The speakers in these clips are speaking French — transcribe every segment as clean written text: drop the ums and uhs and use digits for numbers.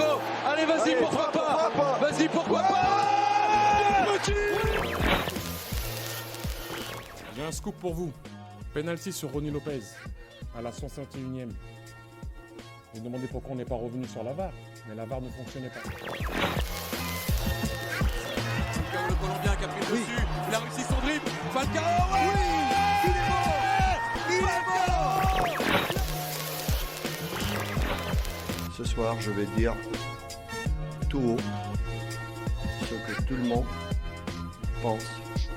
Monaco. Allez, vas-y, pourquoi pas. Vas-y, pourquoi pas. J'ai un scoop pour vous. Penalty sur Ronny Lopez à la 151e. Vous demandez pourquoi on n'est pas revenu sur la VAR, mais la VAR ne fonctionnait pas. Falcao, le Colombien qui a pris le dessus. Il a réussi son dribble. Falcao, il est mort. Il est mort. Ce soir, je vais dire tout haut ce que tout le monde pense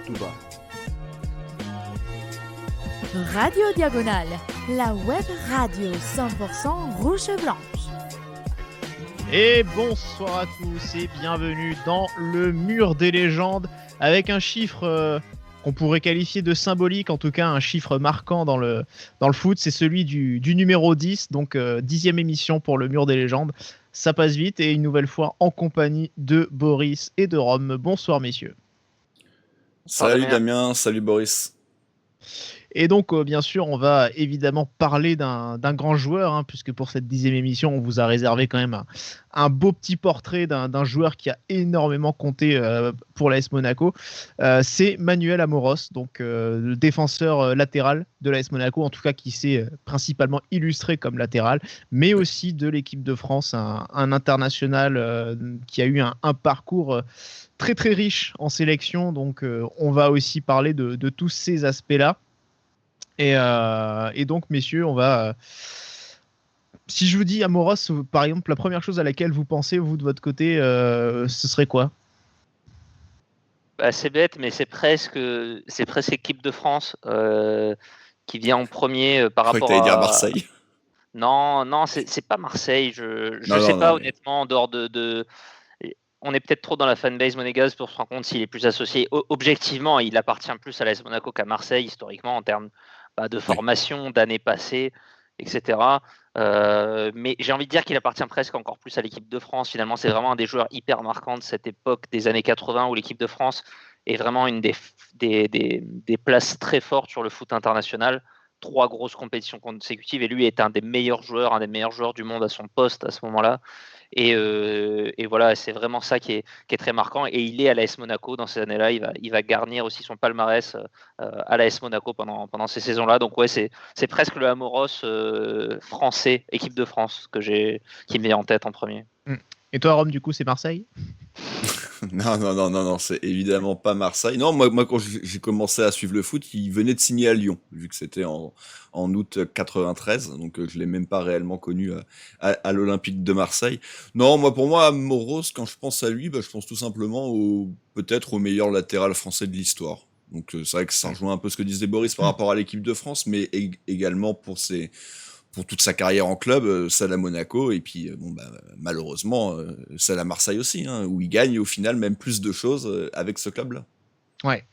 tout bas. Radio Diagonale, la web radio 100% rouge et blanche. Et bonsoir à tous et bienvenue dans le mur des légendes avec un chiffre qu'on pourrait qualifier de symbolique, en tout cas un chiffre marquant dans le foot, c'est celui du numéro 10, donc 10e émission pour le mur des légendes. Ça passe vite et une nouvelle fois en compagnie de Boris et de Rome. Bonsoir messieurs. Salut Damien, salut Boris. Et donc, bien sûr, on va évidemment parler d'un grand joueur, hein, puisque pour cette 10e émission, on vous a réservé quand même un beau petit portrait d'un joueur qui a énormément compté pour l'AS Monaco. C'est Manuel Amoros, donc le défenseur latéral de l'AS Monaco, en tout cas qui s'est principalement illustré comme latéral, mais aussi de l'équipe de France, un international qui a eu un parcours très très riche en sélection. Donc, on va aussi parler de tous ces aspects-là. Et donc, messieurs, on va. Si je vous dis Amoros, par exemple, la première chose à laquelle vous pensez, vous de votre côté, ce serait quoi ? C'est bête, mais c'est presque équipe de France qui vient en premier par rapport à. Dire Marseille. Non, c'est pas Marseille. Je sais pas honnêtement en dehors de. On est peut-être trop dans la fanbase monégasque pour se rendre compte s'il est plus associé. Objectivement, il appartient plus à l'AS Monaco qu'à Marseille, historiquement, en termes de formation, d'années passées, etc. Mais j'ai envie de dire qu'il appartient presque encore plus à l'équipe de France. Finalement, c'est vraiment un des joueurs hyper marquants de cette époque des années 80 où l'équipe de France est vraiment une des places très fortes sur le foot international. 3 grosses compétitions consécutives et lui est un des meilleurs joueurs du monde à son poste à ce moment-là. Et voilà, c'est vraiment ça qui est très marquant. Et il est à l'AS Monaco dans ces années-là. Il va garnir aussi son palmarès à l'AS Monaco pendant ces saisons-là. Donc ouais, c'est presque le Amoros français, équipe de France, qui me vient en tête en premier. Et toi, Rome, du coup, c'est Marseille ? Non, c'est évidemment pas Marseille. Non, moi quand j'ai commencé à suivre le foot, il venait de signer à Lyon, vu que c'était en août 93, donc je l'ai même pas réellement connu à l'Olympique de Marseille. Non, pour moi, Amoros, quand je pense à lui, je pense tout simplement peut-être au meilleur latéral français de l'histoire. Donc c'est vrai que ça rejoint un peu ce que disait Boris par rapport à l'équipe de France, mais également pour toute sa carrière en club, celle à Monaco, et puis malheureusement, celle à Marseille aussi, hein, où il gagne au final même plus de choses avec ce club-là. Ouais,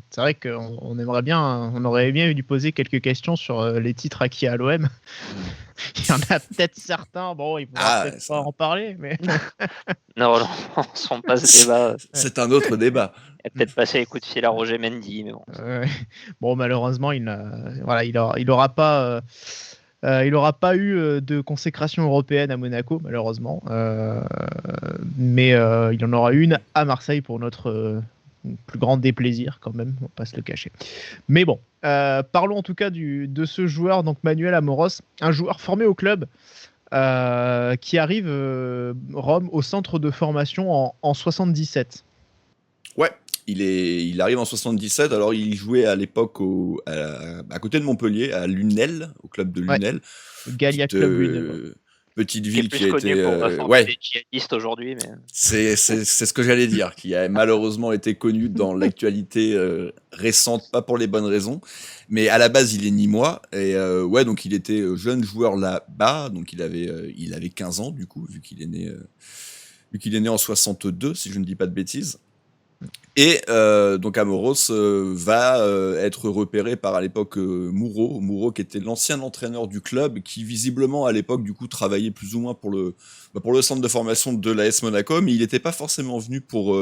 c'est vrai qu'on aimerait bien, on aurait bien lui poser quelques questions sur les titres acquis à l'OM. Il y en a peut-être certains, bon, il pourra peut-être pas en parler, mais... Non, on s'en passe ce débat. C'est un autre débat. Il a peut-être passé les coups de fil à Roger Mendy, mais bon. Bon, malheureusement, il aura pas... il n'aura pas eu de consécration européenne à Monaco, malheureusement. Mais il en aura une à Marseille pour notre plus grand déplaisir, quand même, on ne va pas se le cacher. Mais bon, parlons en tout cas de ce joueur, donc Manuel Amoros, un joueur formé au club qui arrive, Rome, au centre de formation en 77. Ouais. Il arrive en 77, alors il jouait à l'époque à côté de Montpellier, à Lunel, au club de Lunel. Ouais. Gallia Club Lunel. Petite ville qui est était des djihadistes aujourd'hui, mais c'est ce que j'allais dire, qui a malheureusement été connu dans l'actualité récente, pas pour les bonnes raisons, mais à la base il est nîmois et donc il était jeune joueur là-bas, donc il avait 15 ans du coup vu qu'il est né en 62 si je ne dis pas de bêtises. Et donc Amoros va être repéré par à l'époque Moreau qui était l'ancien entraîneur du club, qui visiblement à l'époque du coup travaillait plus ou moins pour le centre de formation de l'AS Monaco, mais il n'était pas forcément venu pour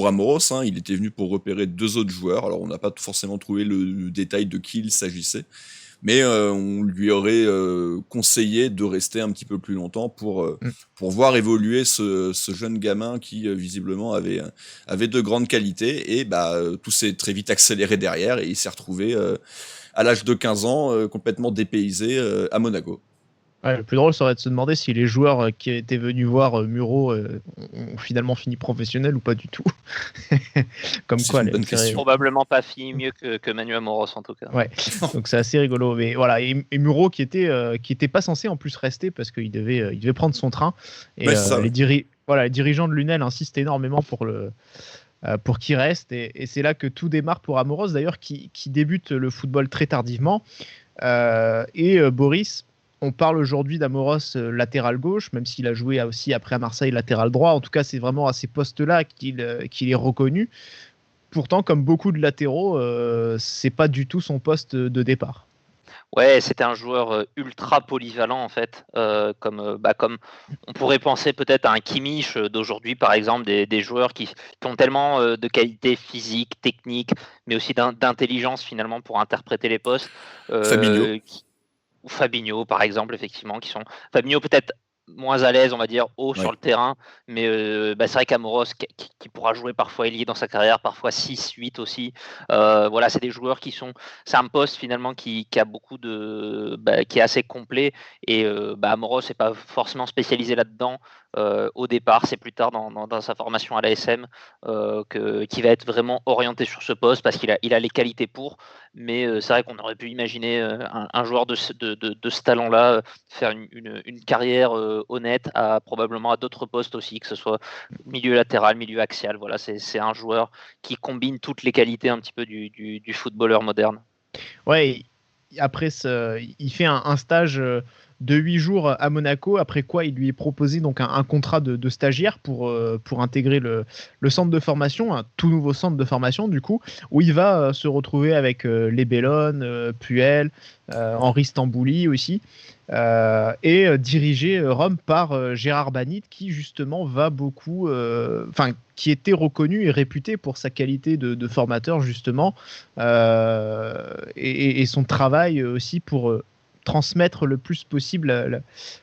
Amoros, hein, il était venu pour repérer 2 autres joueurs. Alors on n'a pas forcément trouvé le détail de qui il s'agissait, mais on lui aurait conseillé de rester un petit peu plus longtemps pour voir évoluer ce jeune gamin qui visiblement avait de grandes qualités, et tout s'est très vite accéléré derrière, et il s'est retrouvé à l'âge de 15 ans complètement dépaysé à Monaco. Ouais, le plus drôle serait de se demander si les joueurs qui étaient venus voir Muro ont finalement fini professionnels ou pas du tout. Comme C'est quoi, une bonne question. Probablement pas fini mieux que Manu Amoros en tout cas. Ouais, donc c'est assez rigolo. Mais voilà, et Muro qui était pas censé en plus rester parce qu'il devait prendre son train. Et Ouais, c'est ça, les dirigeants de Lunel insistent énormément pour qu'il reste. Et c'est là que tout démarre pour Amoros, d'ailleurs, qui débute le football très tardivement. Boris, on parle aujourd'hui d'Amoros latéral gauche, même s'il a joué aussi après à Marseille latéral droit. En tout cas, c'est vraiment à ces postes-là qu'il est reconnu. Pourtant, comme beaucoup de latéraux, c'est pas du tout son poste de départ. Ouais, c'était un joueur ultra polyvalent en fait, comme on pourrait penser peut-être à un Kimmich d'aujourd'hui par exemple, des joueurs qui ont tellement de qualité physique, technique, mais aussi d'intelligence finalement pour interpréter les postes. Fabinho. Ou Fabinho par exemple, effectivement, Fabinho peut-être moins à l'aise, on va dire, sur le terrain, mais c'est vrai qu'Amoros qui pourra jouer parfois ailier dans sa carrière, parfois 6, 8 aussi. Voilà, c'est des joueurs c'est un poste finalement qui a beaucoup qui est assez complet, et Amoros n'est pas forcément spécialisé là-dedans au départ, c'est plus tard dans sa formation à l'ASM qui va être vraiment orienté sur ce poste parce qu'il a les qualités pour, mais c'est vrai qu'on aurait pu imaginer un joueur de ce talent-là faire une carrière honnête probablement à d'autres postes aussi, que ce soit milieu latéral, milieu axial. Voilà, c'est un joueur qui combine toutes les qualités un petit peu du footballeur moderne. Ouais, après il fait un stage de 8 jours à Monaco, après quoi il lui est proposé donc un contrat de stagiaire pour intégrer le centre de formation, un tout nouveau centre de formation du coup, où il va se retrouver avec les Bellone, Puel, Henri Stambouli aussi, et dirigé Rome par Gérard Banit, qui justement va beaucoup, qui était reconnu et réputé pour sa qualité de formateur justement, et son travail aussi pour transmettre le plus possible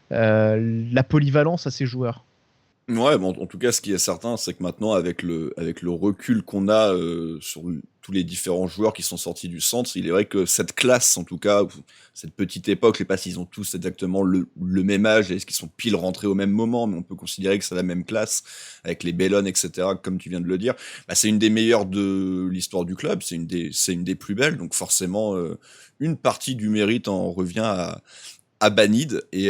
la polyvalence à ses joueurs. Ouais, bon, en tout cas, ce qui est certain, c'est que maintenant, avec le recul qu'on a sur tous les différents joueurs qui sont sortis du centre, il est vrai que cette classe, en tout cas, cette petite époque, je sais pas s'ils ont tous exactement le même âge, est-ce qu'ils sont pile rentrés au même moment, mais on peut considérer que c'est la même classe, avec les Bellone, etc., comme tu viens de le dire. C'est une des meilleures de l'histoire du club, c'est une des plus belles, donc forcément, une partie du mérite en revient à Banid, et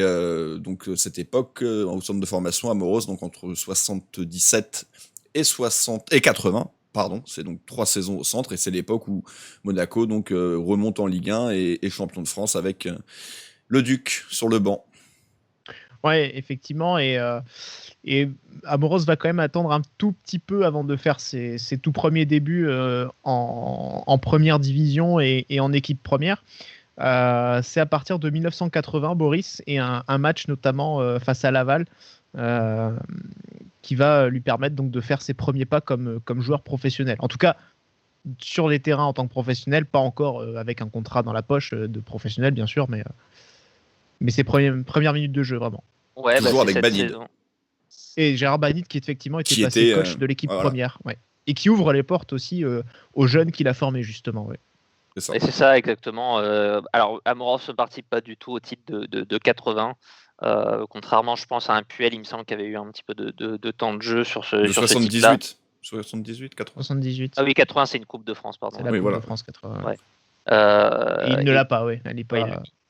donc cette époque au centre de formation Amoros, donc entre 77 et 80, pardon, c'est donc 3 saisons au centre, et c'est l'époque où Monaco donc remonte en Ligue 1 et est champion de France avec le Duc sur le banc. Ouais, effectivement, et Amoros va quand même attendre un tout petit peu avant de faire ses tout premiers débuts en première division et en équipe première. C'est à partir de 1980, Boris, et un match notamment face à Laval qui va lui permettre donc de faire ses premiers pas comme joueur professionnel. En tout cas, sur les terrains en tant que professionnel, pas encore avec un contrat dans la poche de professionnel, bien sûr, mais ses premières minutes de jeu, vraiment. Ouais, toujours avec Banid. Et Gérard Banid, qui effectivement était passé coach de l'équipe première. Ouais. Et qui ouvre les portes aussi aux jeunes qu'il a formés, justement. Ouais. Et c'est ça, exactement. Alors, Amoros ne participe pas du tout au titre de 80. Contrairement, je pense, à un Puel, il me semble qu'il y avait eu un petit peu de temps de jeu sur ce titre-là. 78, 80. 78. Ah oui, 80, c'est une Coupe de France, pardon. C'est la Coupe de France 80. Ouais. Et il ne l'a pas, oui.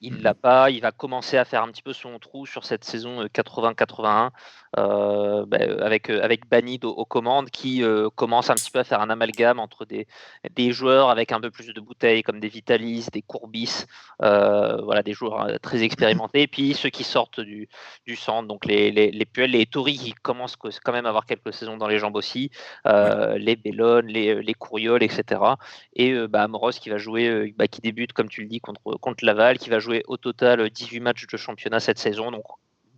Il l'a pas. Il va commencer à faire un petit peu son trou sur cette saison 80-81 avec Banid aux commandes, qui commence un petit peu à faire un amalgame entre des joueurs avec un peu plus de bouteilles comme des Vitalis, des Courbis, voilà, des joueurs très expérimentés, et puis ceux qui sortent du centre, donc les Puel, les Tori qui commencent quand même à avoir quelques saisons dans les jambes aussi, les Bellone, les Courriol, etc. Et Amoros qui va jouer, qui débute, comme tu le dis, contre Laval, qui va jouer au total 18 matchs de championnat cette saison, donc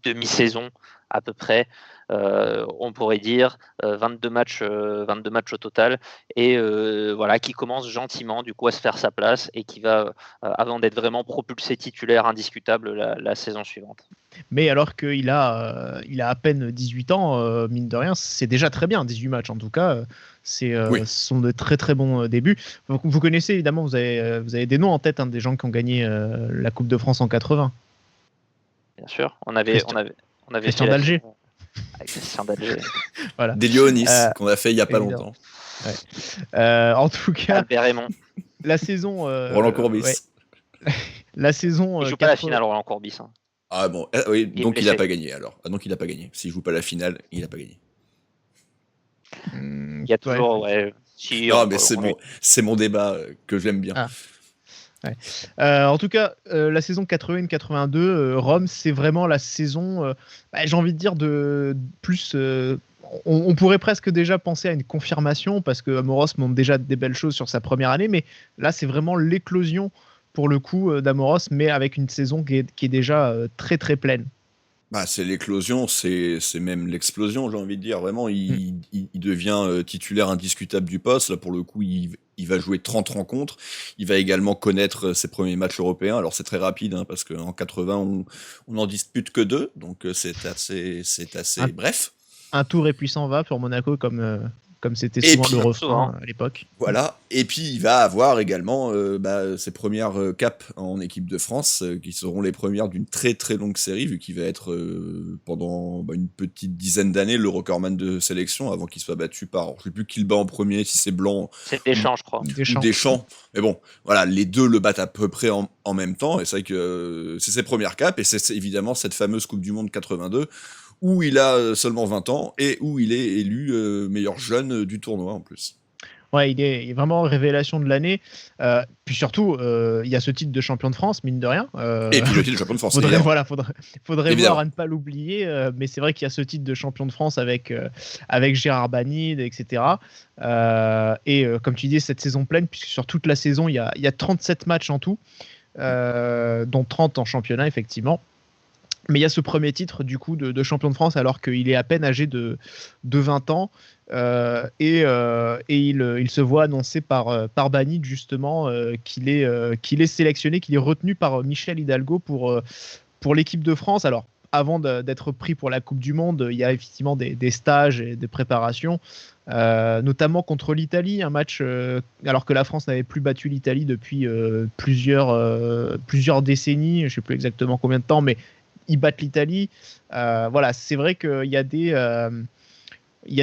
demi-saison à peu près. On pourrait dire 22 matchs au total, et voilà, qui commence gentiment du coup à se faire sa place et qui va, avant d'être vraiment propulsé titulaire indiscutable la saison suivante. Mais alors qu'il a, il a à peine 18 ans, mine de rien, c'est déjà très bien, 18 matchs en tout cas. Ce sont de très très bons débuts. Vous connaissez évidemment, vous avez des noms en tête, des gens qui ont gagné la Coupe de France en 80. Bien sûr, on avait Christian d'Alger. Avec Christian d'Alger. Voilà. Des Lyonis qu'on a fait il n'y a pas longtemps. Ouais. En tout cas, Albert Raymond. La saison. Roland Courbis. La saison. Il joue pas la finale, Roland Courbis. Hein. Ah bon, oui, donc il n'a pas gagné alors. Donc il n'a pas gagné. S'il joue pas la finale, il n'a pas gagné. Il y a toujours, non, mais c'est mon débat que j'aime bien. Ah. Ouais. En tout cas, la saison 81-82, Rome, c'est vraiment la saison, j'ai envie de dire, de plus. On pourrait presque déjà penser à une confirmation parce que Amoros montre déjà des belles choses sur sa première année, mais là, c'est vraiment l'éclosion pour le coup d'Amoros, mais avec une saison qui est déjà très très pleine. Bah, c'est l'éclosion, c'est même l'explosion, j'ai envie de dire. Vraiment, il devient titulaire indiscutable du poste. Là, pour le coup, il va jouer 30 rencontres. Il va également connaître ses premiers matchs européens. Alors, c'est très rapide, parce qu'en 80, on n'en dispute que 2. Donc, c'est assez bref. Un tour et puissant va pour Monaco, comme c'était souvent le refrain à l'époque. Voilà, et puis il va avoir également ses premières capes en équipe de France, qui seront les premières d'une très très longue série, vu qu'il va être pendant une petite dizaine d'années le recordman de sélection, avant qu'il soit battu par, je sais plus qui le bat en premier, si c'est Blanc. C'est Deschamps, je crois. Deschamps. Mais bon, voilà, les deux le battent à peu près en même temps, et c'est vrai que c'est ses premières capes, et c'est évidemment cette fameuse Coupe du Monde 82, où il a seulement 20 ans et où il est élu meilleur jeune du tournoi en plus. Ouais, il est vraiment révélation de l'année. Puis surtout, il y a ce titre de champion de France, mine de rien. Et puis le titre de champion de France. Faudrait voir à ne pas l'oublier. Mais c'est vrai qu'il y a ce titre de champion de France avec Gérard Banide, etc. Et comme tu dis, cette saison pleine, puisque sur toute la saison, il y a 37 matchs en tout, dont 30 en championnat, effectivement. Mais il y a ce premier titre du coup de champion de France alors qu'il est à peine âgé de 20 ans et il se voit annoncé par Banide justement qu'il est sélectionné, qu'il est retenu par Michel Hidalgo pour l'équipe de France. Alors avant d'être pris pour la Coupe du Monde, il y a effectivement des stages et des préparations, notamment contre l'Italie, un match alors que la France n'avait plus battu l'Italie depuis plusieurs décennies, je ne sais plus exactement combien de temps, mais ils battent l'Italie. Voilà, c'est vrai qu'il y a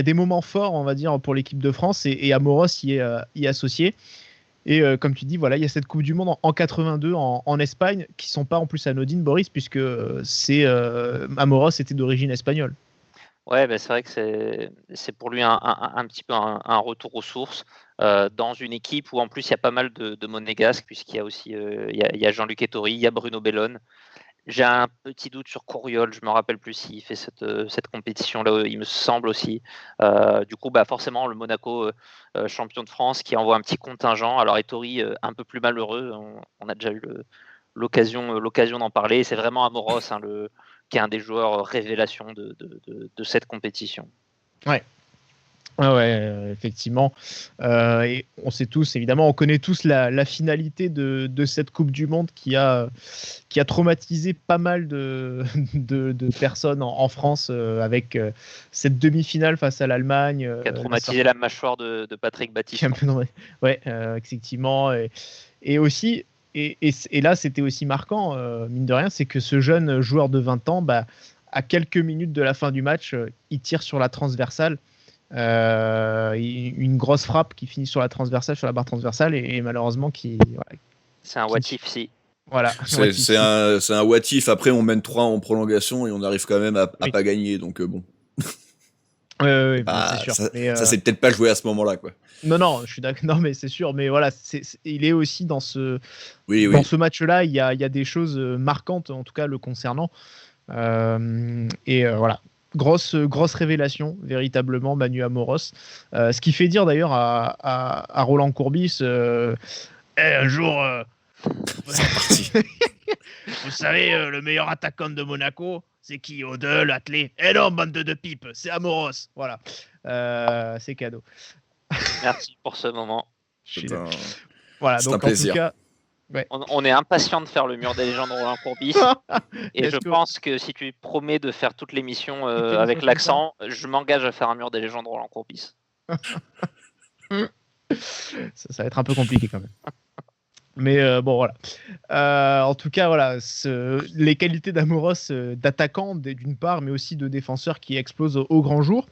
des moments forts, on va dire, pour l'équipe de France et Amoros y est associé. Et comme tu dis, voilà, il y a cette Coupe du Monde en 82 en Espagne qui ne sont pas en plus anodines, Boris, puisque Amoros était d'origine espagnole. Ouais, c'est vrai que c'est pour lui un petit peu un retour aux sources dans une équipe où en plus il y a pas mal de monégasques, puisqu'il y a aussi il y a Jean-Luc Ettori, il y a Bruno Bellone. J'ai un petit doute sur Courriol, je ne me rappelle plus s'il fait cette compétition-là, il me semble aussi. Du coup, forcément, le Monaco champion de France qui envoie un petit contingent. Alors, Ettori, un peu plus malheureux, on a déjà eu l'occasion d'en parler. C'est vraiment Amoros qui est un des joueurs révélation de cette compétition. Ouais. Ouais, effectivement. Et on sait tous, évidemment, on connaît tous la finalité de cette Coupe du Monde qui a traumatisé pas mal de personnes en France avec cette demi-finale face à l'Allemagne. Qui a traumatisé la mâchoire de Patrick Battiston. Ouais, effectivement. Et aussi, et là, c'était aussi marquant, mine de rien, c'est que ce jeune joueur de 20 ans, à quelques minutes de la fin du match, il tire sur la transversale. Une grosse frappe qui finit sur la barre transversale et malheureusement c'est un what if si voilà, c'est un what if. Après on mène 3 en prolongation et on arrive quand même à pas gagner, donc bon. C'est sûr. Ça c'est peut-être pas joué à ce moment-là, quoi. Non, je suis d'accord. Non, mais c'est sûr. Mais voilà, il est aussi dans ce ce match-là. Il y a des choses marquantes, en tout cas le concernant. Voilà. Grosse révélation, véritablement, Manu Amoros. Ce qui fait dire d'ailleurs à Roland Courbis, un jour, vous savez, le meilleur attaquant de Monaco, C'est qui Odell, Attelé? Eh non, bande de pipes, c'est Amoros. Voilà. C'est cadeau. Merci pour ce moment. Voilà, c'est donc un plaisir. En tout cas, on est impatient de faire le mur des légendes Roland Courbis. Et je pense que si tu promets de faire toute l'émission avec l'accent, je m'engage à faire un mur des légendes Roland Courbis. Ça va être un peu compliqué quand même. Mais bon, voilà. En tout cas, voilà, les qualités d'Amoros, d'attaquant d'une part, mais aussi de défenseur qui explose au grand jour.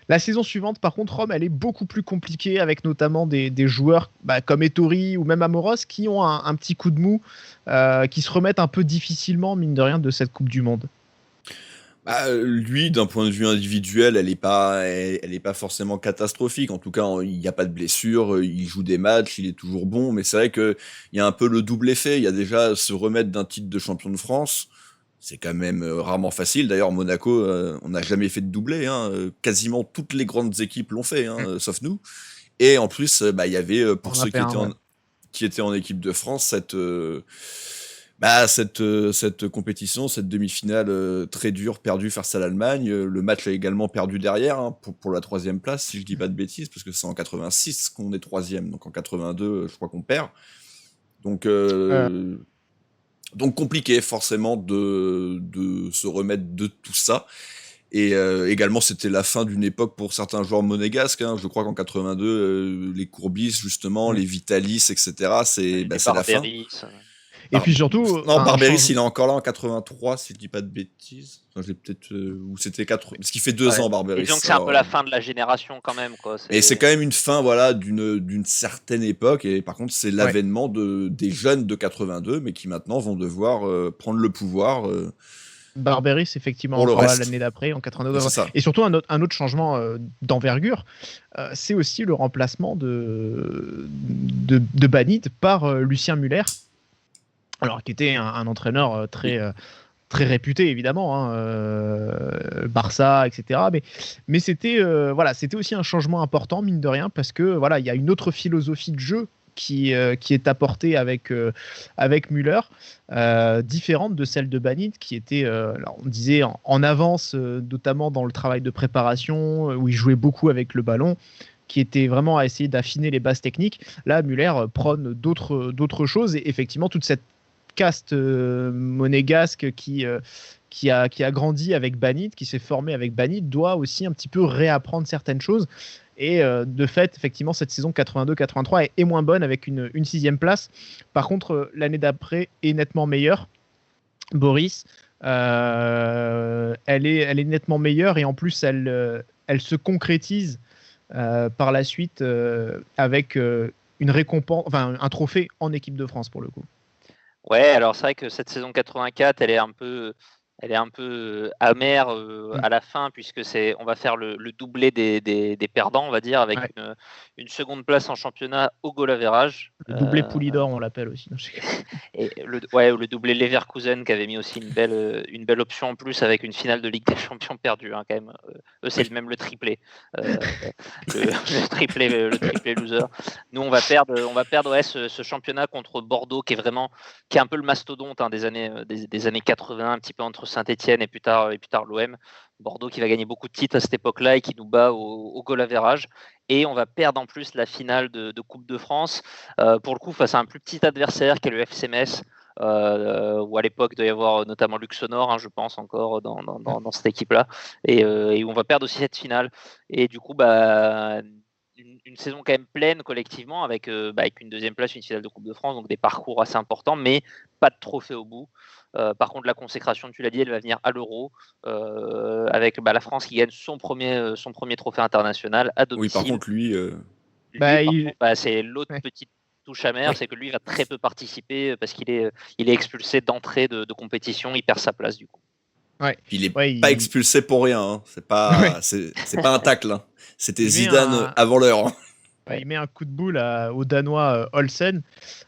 La saison suivante, par contre, Rome, elle est beaucoup plus compliquée avec notamment des joueurs comme Ettori ou même Amoros qui ont un petit coup de mou, qui se remettent un peu difficilement, mine de rien, de cette Coupe du Monde. Lui, d'un point de vue individuel, elle est pas forcément catastrophique. En tout cas, il n'y a pas de blessure, il joue des matchs, il est toujours bon. Mais c'est vrai que il y a un peu le double effet. Il y a déjà se remettre d'un titre de champion de France. C'est quand même rarement facile. D'ailleurs, Monaco, on n'a jamais fait de doublé. Hein. Quasiment toutes les grandes équipes l'ont fait, hein, sauf nous. Et en plus, il y avait, pour ceux qui étaient en équipe de France, cette compétition, cette demi-finale très dure, perdue face à l'Allemagne. Le match est également perdu derrière, hein, pour la 3e place, si je dis pas de bêtises, parce que c'est en 86 qu'on est 3e. Donc en 82, je crois qu'on perd. Donc compliqué forcément de se remettre de tout ça. Et également, c'était la fin d'une époque pour certains joueurs monégasques. Hein. Je crois qu'en 82, les Courbis, justement, les Vitalis, etc., c'est la fin. Et puis surtout... Non, Barberis, il est encore là en 83, si je dis pas de bêtises. Enfin, j'ai peut-être... ou c'était 4... Parce qu'il fait 2 ans, Barberis. Disons que c'est un peu la fin de la génération, quand même. Quoi. Et c'est quand même une fin, voilà, d'une certaine époque. Et par contre, c'est l'avènement des jeunes de 82, mais qui maintenant vont devoir prendre le pouvoir... Barberis, effectivement, encore là l'année d'après, en 82. Et surtout, un autre changement d'envergure, c'est aussi le remplacement de Banit par Lucien Muller. Alors, qui était un entraîneur très réputé, évidemment, Barça, etc. Mais c'était aussi un changement important, mine de rien, parce que il y a une autre philosophie de jeu qui est apportée avec Müller, différente de celle de Banit, qui était, on disait, en avance, notamment dans le travail de préparation, où il jouait beaucoup avec le ballon, qui était vraiment à essayer d'affiner les bases techniques. Là, Müller prône d'autres choses, et effectivement, toute cette caste monégasque qui a grandi avec Banit, qui s'est formé avec Banit, doit aussi un petit peu réapprendre certaines choses. Et de fait, effectivement, cette saison 82-83 est moins bonne avec une 6e place. Par contre, l'année d'après est nettement meilleure. Boris, elle est nettement meilleure, et en plus, elle se concrétise par la suite avec une récompense, enfin un trophée en équipe de France pour le coup. Ouais, alors c'est vrai que cette saison 84, elle est un peu amère à la fin, puisque on va faire le doublé des perdants, on va dire, avec une seconde place en championnat au goal average. Le doublé Poulidor, on l'appelle aussi. Et le doublé Leverkusen, qui avait mis aussi une belle option en plus, avec une finale de Ligue des Champions perdue, hein, quand même. Eux, c'est même le triplé. Le triplé loser. Nous, on va perdre ce championnat contre Bordeaux, qui est un peu le mastodonte, hein, des années 80, un petit peu entre Saint-Etienne et plus tard l'OM. Bordeaux qui va gagner beaucoup de titres à cette époque-là et qui nous bat au goal average. Et on va perdre en plus la finale de Coupe de France, pour le coup face à un plus petit adversaire qui est le FC Metz, où à l'époque il doit y avoir notamment Luxonor, hein, je pense encore dans cette équipe-là, et où on va perdre aussi cette finale. Et du coup, une saison quand même pleine collectivement, avec une 2e place, une finale de Coupe de France, donc des parcours assez importants, mais pas de trophée au bout. Par contre, la consécration, tu l'as dit, elle va venir à l'Euro, avec la France qui gagne son premier trophée international à domicile. Oui, par contre, lui, c'est l'autre petite touche amère, c'est que lui va très peu participer parce qu'il est expulsé d'entrée de compétition, il perd sa place du coup. Ouais. Il est pas expulsé pour rien, hein. C'est pas un tacle, hein. C'était Zidane avant l'heure. Il met un coup de boule au Danois Olsen,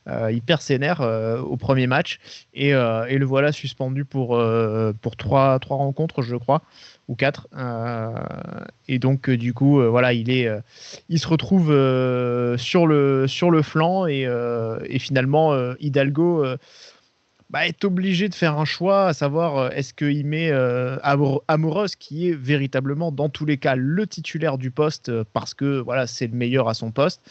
il perd ses nerfs au premier match, et le voilà suspendu pour 3 rencontres, je crois, ou 4. Et donc du coup, il se retrouve sur le flanc, et finalement Hidalgo est obligé de faire un choix, à savoir est-ce qu'il met Amoros, qui est véritablement dans tous les cas le titulaire du poste parce que voilà, c'est le meilleur à son poste,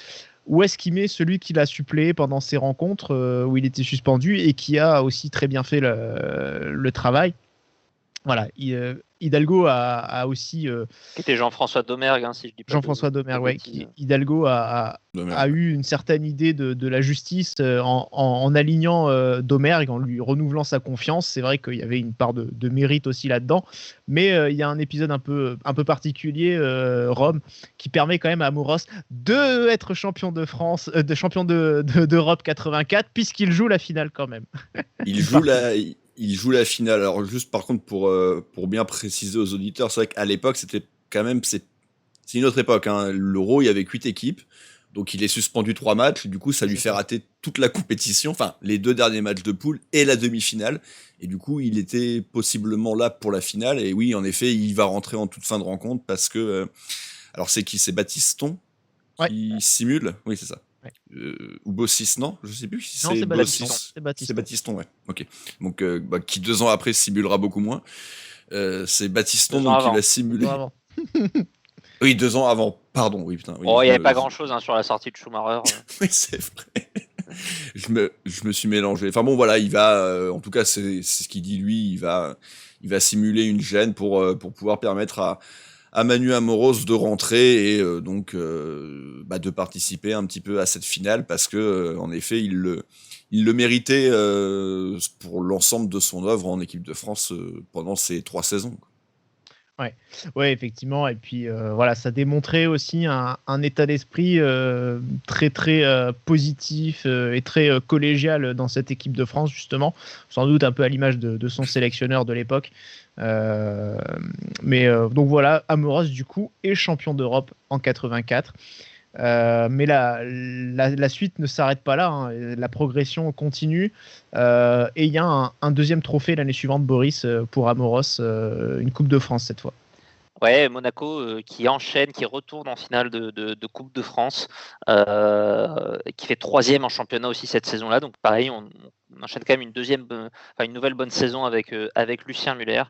ou est-ce qu'il met celui qui l'a suppléé pendant ses rencontres où il était suspendu et qui a aussi très bien fait le travail. Voilà, Hidalgo a aussi... Qui était Jean-François Domergue, hein, si je dis pas. Jean-François Domergue, ouais. Hidalgo a eu une certaine idée de la justice en alignant Domergue, en lui renouvelant sa confiance. C'est vrai qu'il y avait une part de mérite aussi là-dedans. Mais il y a un épisode un peu particulier, Rome, qui permet quand même à Amoros d'être champion de France, champion d'Europe 84, puisqu'il joue la finale quand même. Il joue la finale. Alors juste par contre pour bien préciser aux auditeurs, c'est vrai qu'à l'époque c'était quand même c'est une autre époque. Hein. L'Euro, il y avait 8 équipes, donc il est suspendu 3 matchs. Du coup, ça lui fait rater toute la compétition, enfin les 2 derniers matchs de poule et la demi-finale. Et du coup, il était possiblement là pour la finale. Et oui, en effet, il va rentrer en toute fin de rencontre parce que alors c'est qui? C'est Batiston qui simule. Oui, c'est ça. Ouais. Ou Bossis, non, je sais plus si c'est Batiston. C'est Batiston, ouais. Ok. Donc, qui 2 ans après simulera beaucoup moins. C'est Batiston donc, qui va simuler. Oui, 2 ans avant. Pardon, oui, putain. Oui, il n'y avait pas grand-chose sur la sortie de Schumacher. Oui, c'est vrai. je me suis mélangé. Enfin bon, voilà, il va. En tout cas, c'est ce qu'il dit lui. Il va simuler une gêne pour pouvoir permettre à Manu Amoros de rentrer et donc de participer un petit peu à cette finale parce que en effet il le méritait pour l'ensemble de son œuvre en équipe de France pendant ces 3 saisons. Ouais, effectivement. Et puis voilà, ça démontrait aussi un état d'esprit très très positif et très collégial dans cette équipe de France justement, sans doute un peu à l'image de son sélectionneur de l'époque. Donc voilà, Amoros du coup est champion d'Europe en 84. Mais la suite ne s'arrête pas là, hein. La progression continue et il y a un deuxième trophée l'année suivante, Boris, pour Amoros, une Coupe de France cette fois. Ouais, Monaco qui enchaîne, qui retourne en finale de Coupe de France, qui fait 3e en championnat aussi cette saison-là. Donc pareil, on enchaîne quand même une nouvelle bonne saison avec Lucien Muller.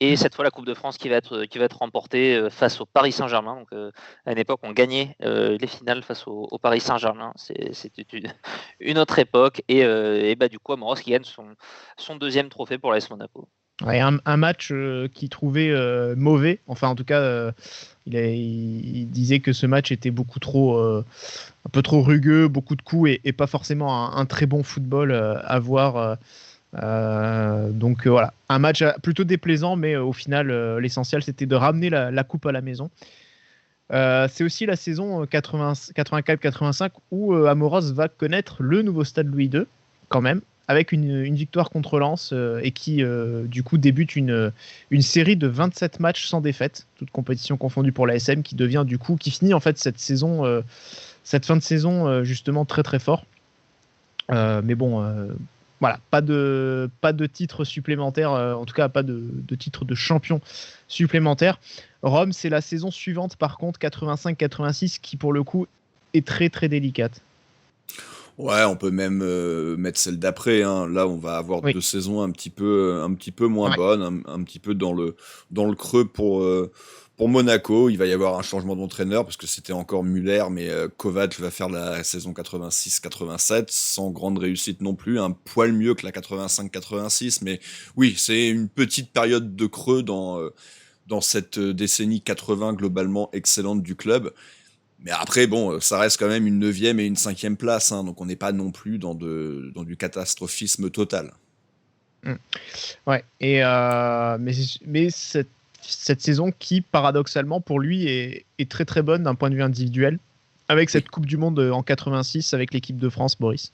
Et cette fois, la Coupe de France qui va être remportée face au Paris Saint-Germain. Donc, à une époque, on gagnait les finales face au Paris Saint-Germain. C'était une autre époque. Et du coup, Amoros qui gagne son 2e trophée pour l'AS Monaco. Ouais, un match qu'il trouvait mauvais. Enfin, en tout cas, il disait que ce match était beaucoup trop, un peu trop rugueux, beaucoup de coups et pas forcément un très bon football à voir. Donc voilà, un match plutôt déplaisant, mais au final l'essentiel c'était de ramener la coupe à la maison. C'est aussi la saison 84-85 où Amoros va connaître le nouveau stade Louis II quand même, avec une victoire contre Lens et qui du coup débute une série de 27 matchs sans défaite, toutes compétitions confondues pour l'ASM, qui finit en fait cette saison, cette fin de saison justement très très fort. Mais bon, voilà, pas de titre supplémentaire, en tout cas pas de titre de champion supplémentaire. Rome, c'est la saison suivante par contre, 85-86, qui pour le coup est très très délicate. Ouais, on peut même mettre celle d'après. Hein. Là, on va avoir 2 saisons un petit peu moins bonnes, un petit peu dans le creux pour Monaco. Il va y avoir un changement d'entraîneur parce que c'était encore Muller, mais Kovac va faire la saison 86-87 sans grande réussite non plus, un poil mieux que la 85-86. Mais oui, c'est une petite période de creux dans cette décennie 80 globalement excellente du club. Mais après, bon, ça reste quand même une 9e et une 5e place, hein, donc on n'est pas non plus dans du catastrophisme total. Ouais, et mais cette saison qui, paradoxalement, pour lui, est très très bonne d'un point de vue individuel, avec cette Coupe du Monde en 86 avec l'équipe de France, Boris.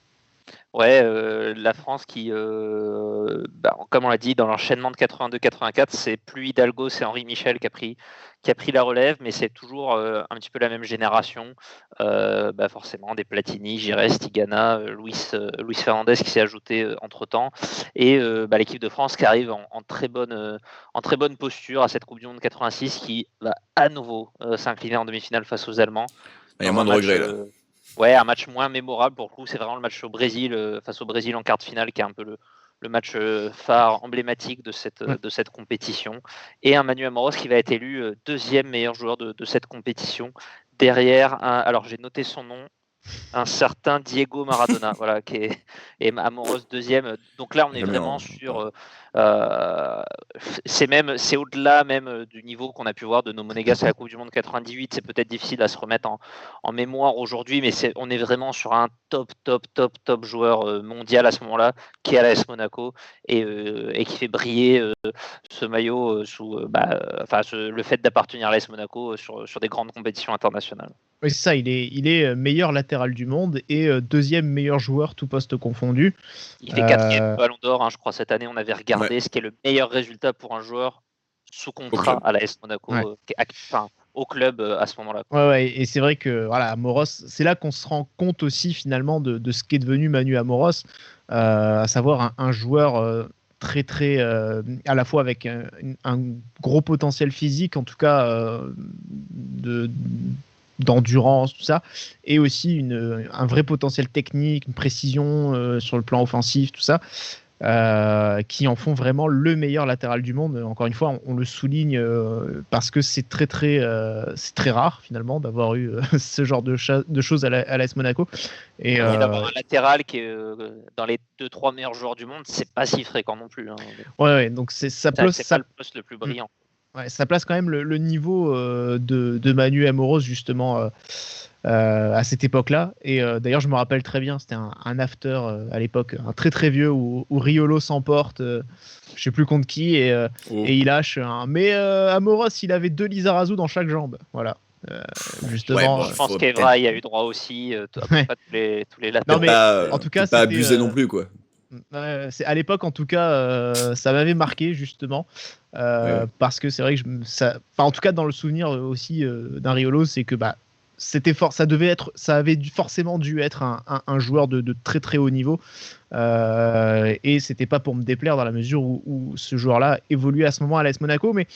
Ouais, la France qui, comme on l'a dit, dans l'enchaînement de 82-84, c'est plus Hidalgo, c'est Henri Michel qui a pris la relève, mais c'est toujours un petit peu la même génération. Forcément, des Platini, Giresse, Tigana, Luis Fernandez qui s'est ajouté entre-temps, et l'équipe de France qui arrive en très bonne posture à cette Coupe du Monde 86, qui va à nouveau s'incliner en demi-finale face aux Allemands. Il y a moins de regrets là. Ouais, un match moins mémorable pour le coup, c'est vraiment le match au Brésil, face au Brésil en quart de finale, qui est un peu le match phare, emblématique de cette compétition. Et un Manu Amoros qui va être élu deuxième meilleur joueur de cette compétition. Derrière, alors j'ai noté son nom, un certain Diego Maradona, voilà, qui est Amoros deuxième. Donc là, on est vraiment sur. C'est au-delà même du niveau qu'on a pu voir de nos Monégas à la Coupe du Monde 98. C'est peut-être difficile à se remettre en mémoire aujourd'hui, mais on est vraiment sur un top joueur mondial à ce moment-là, qui est à l'AS Monaco et qui fait briller ce maillot sous le fait d'appartenir à l'AS Monaco sur des grandes compétitions internationales. Oui, c'est ça, il est meilleur latéral du monde et deuxième meilleur joueur tout poste confondu. Il fait quatrième Ballon d'Or, je crois, cette année. On avait regardé ce qui est le meilleur résultat pour un joueur sous contrat à l'AS Monaco, au club à ce moment-là. Ouais, et c'est vrai que voilà, Amoros, c'est là qu'on se rend compte aussi finalement de ce qu'est devenu Manu Amoros, à savoir un joueur très à la fois avec un gros potentiel physique, en tout cas d'endurance, tout ça, et aussi un vrai potentiel technique, une précision sur le plan offensif, tout ça, qui en font vraiment le meilleur latéral du monde. Encore une fois, on le souligne parce que c'est très rare finalement d'avoir eu ce genre de choses à l'AS Monaco. Et d'avoir un latéral qui est dans les 2-3 meilleurs joueurs du monde, c'est pas si fréquent non plus. Ouais, donc c'est pas le poste le plus brillant. Ouais, ça place quand même le niveau de Manu Amoros justement à cette époque-là. Et d'ailleurs, je me rappelle très bien, c'était un after à l'époque, un très vieux où Riolo s'emporte, je sais plus contre qui, et il lâche mais Amoros, il avait 2 Lizarazu dans chaque jambe. Voilà. Justement. Je pense qu'Evra y a eu droit aussi. Pas tous les latéraux. Non, mais en tout cas, pas abusé non plus, quoi. À l'époque, en tout cas, ça m'avait marqué justement parce que c'est vrai que en tout cas dans le souvenir aussi d'un Riolo, c'est que c'était fort, ça avait forcément dû être un joueur de très haut niveau et c'était pas pour me déplaire dans la mesure où ce joueur-là évoluait à ce moment à l'AS Monaco, mais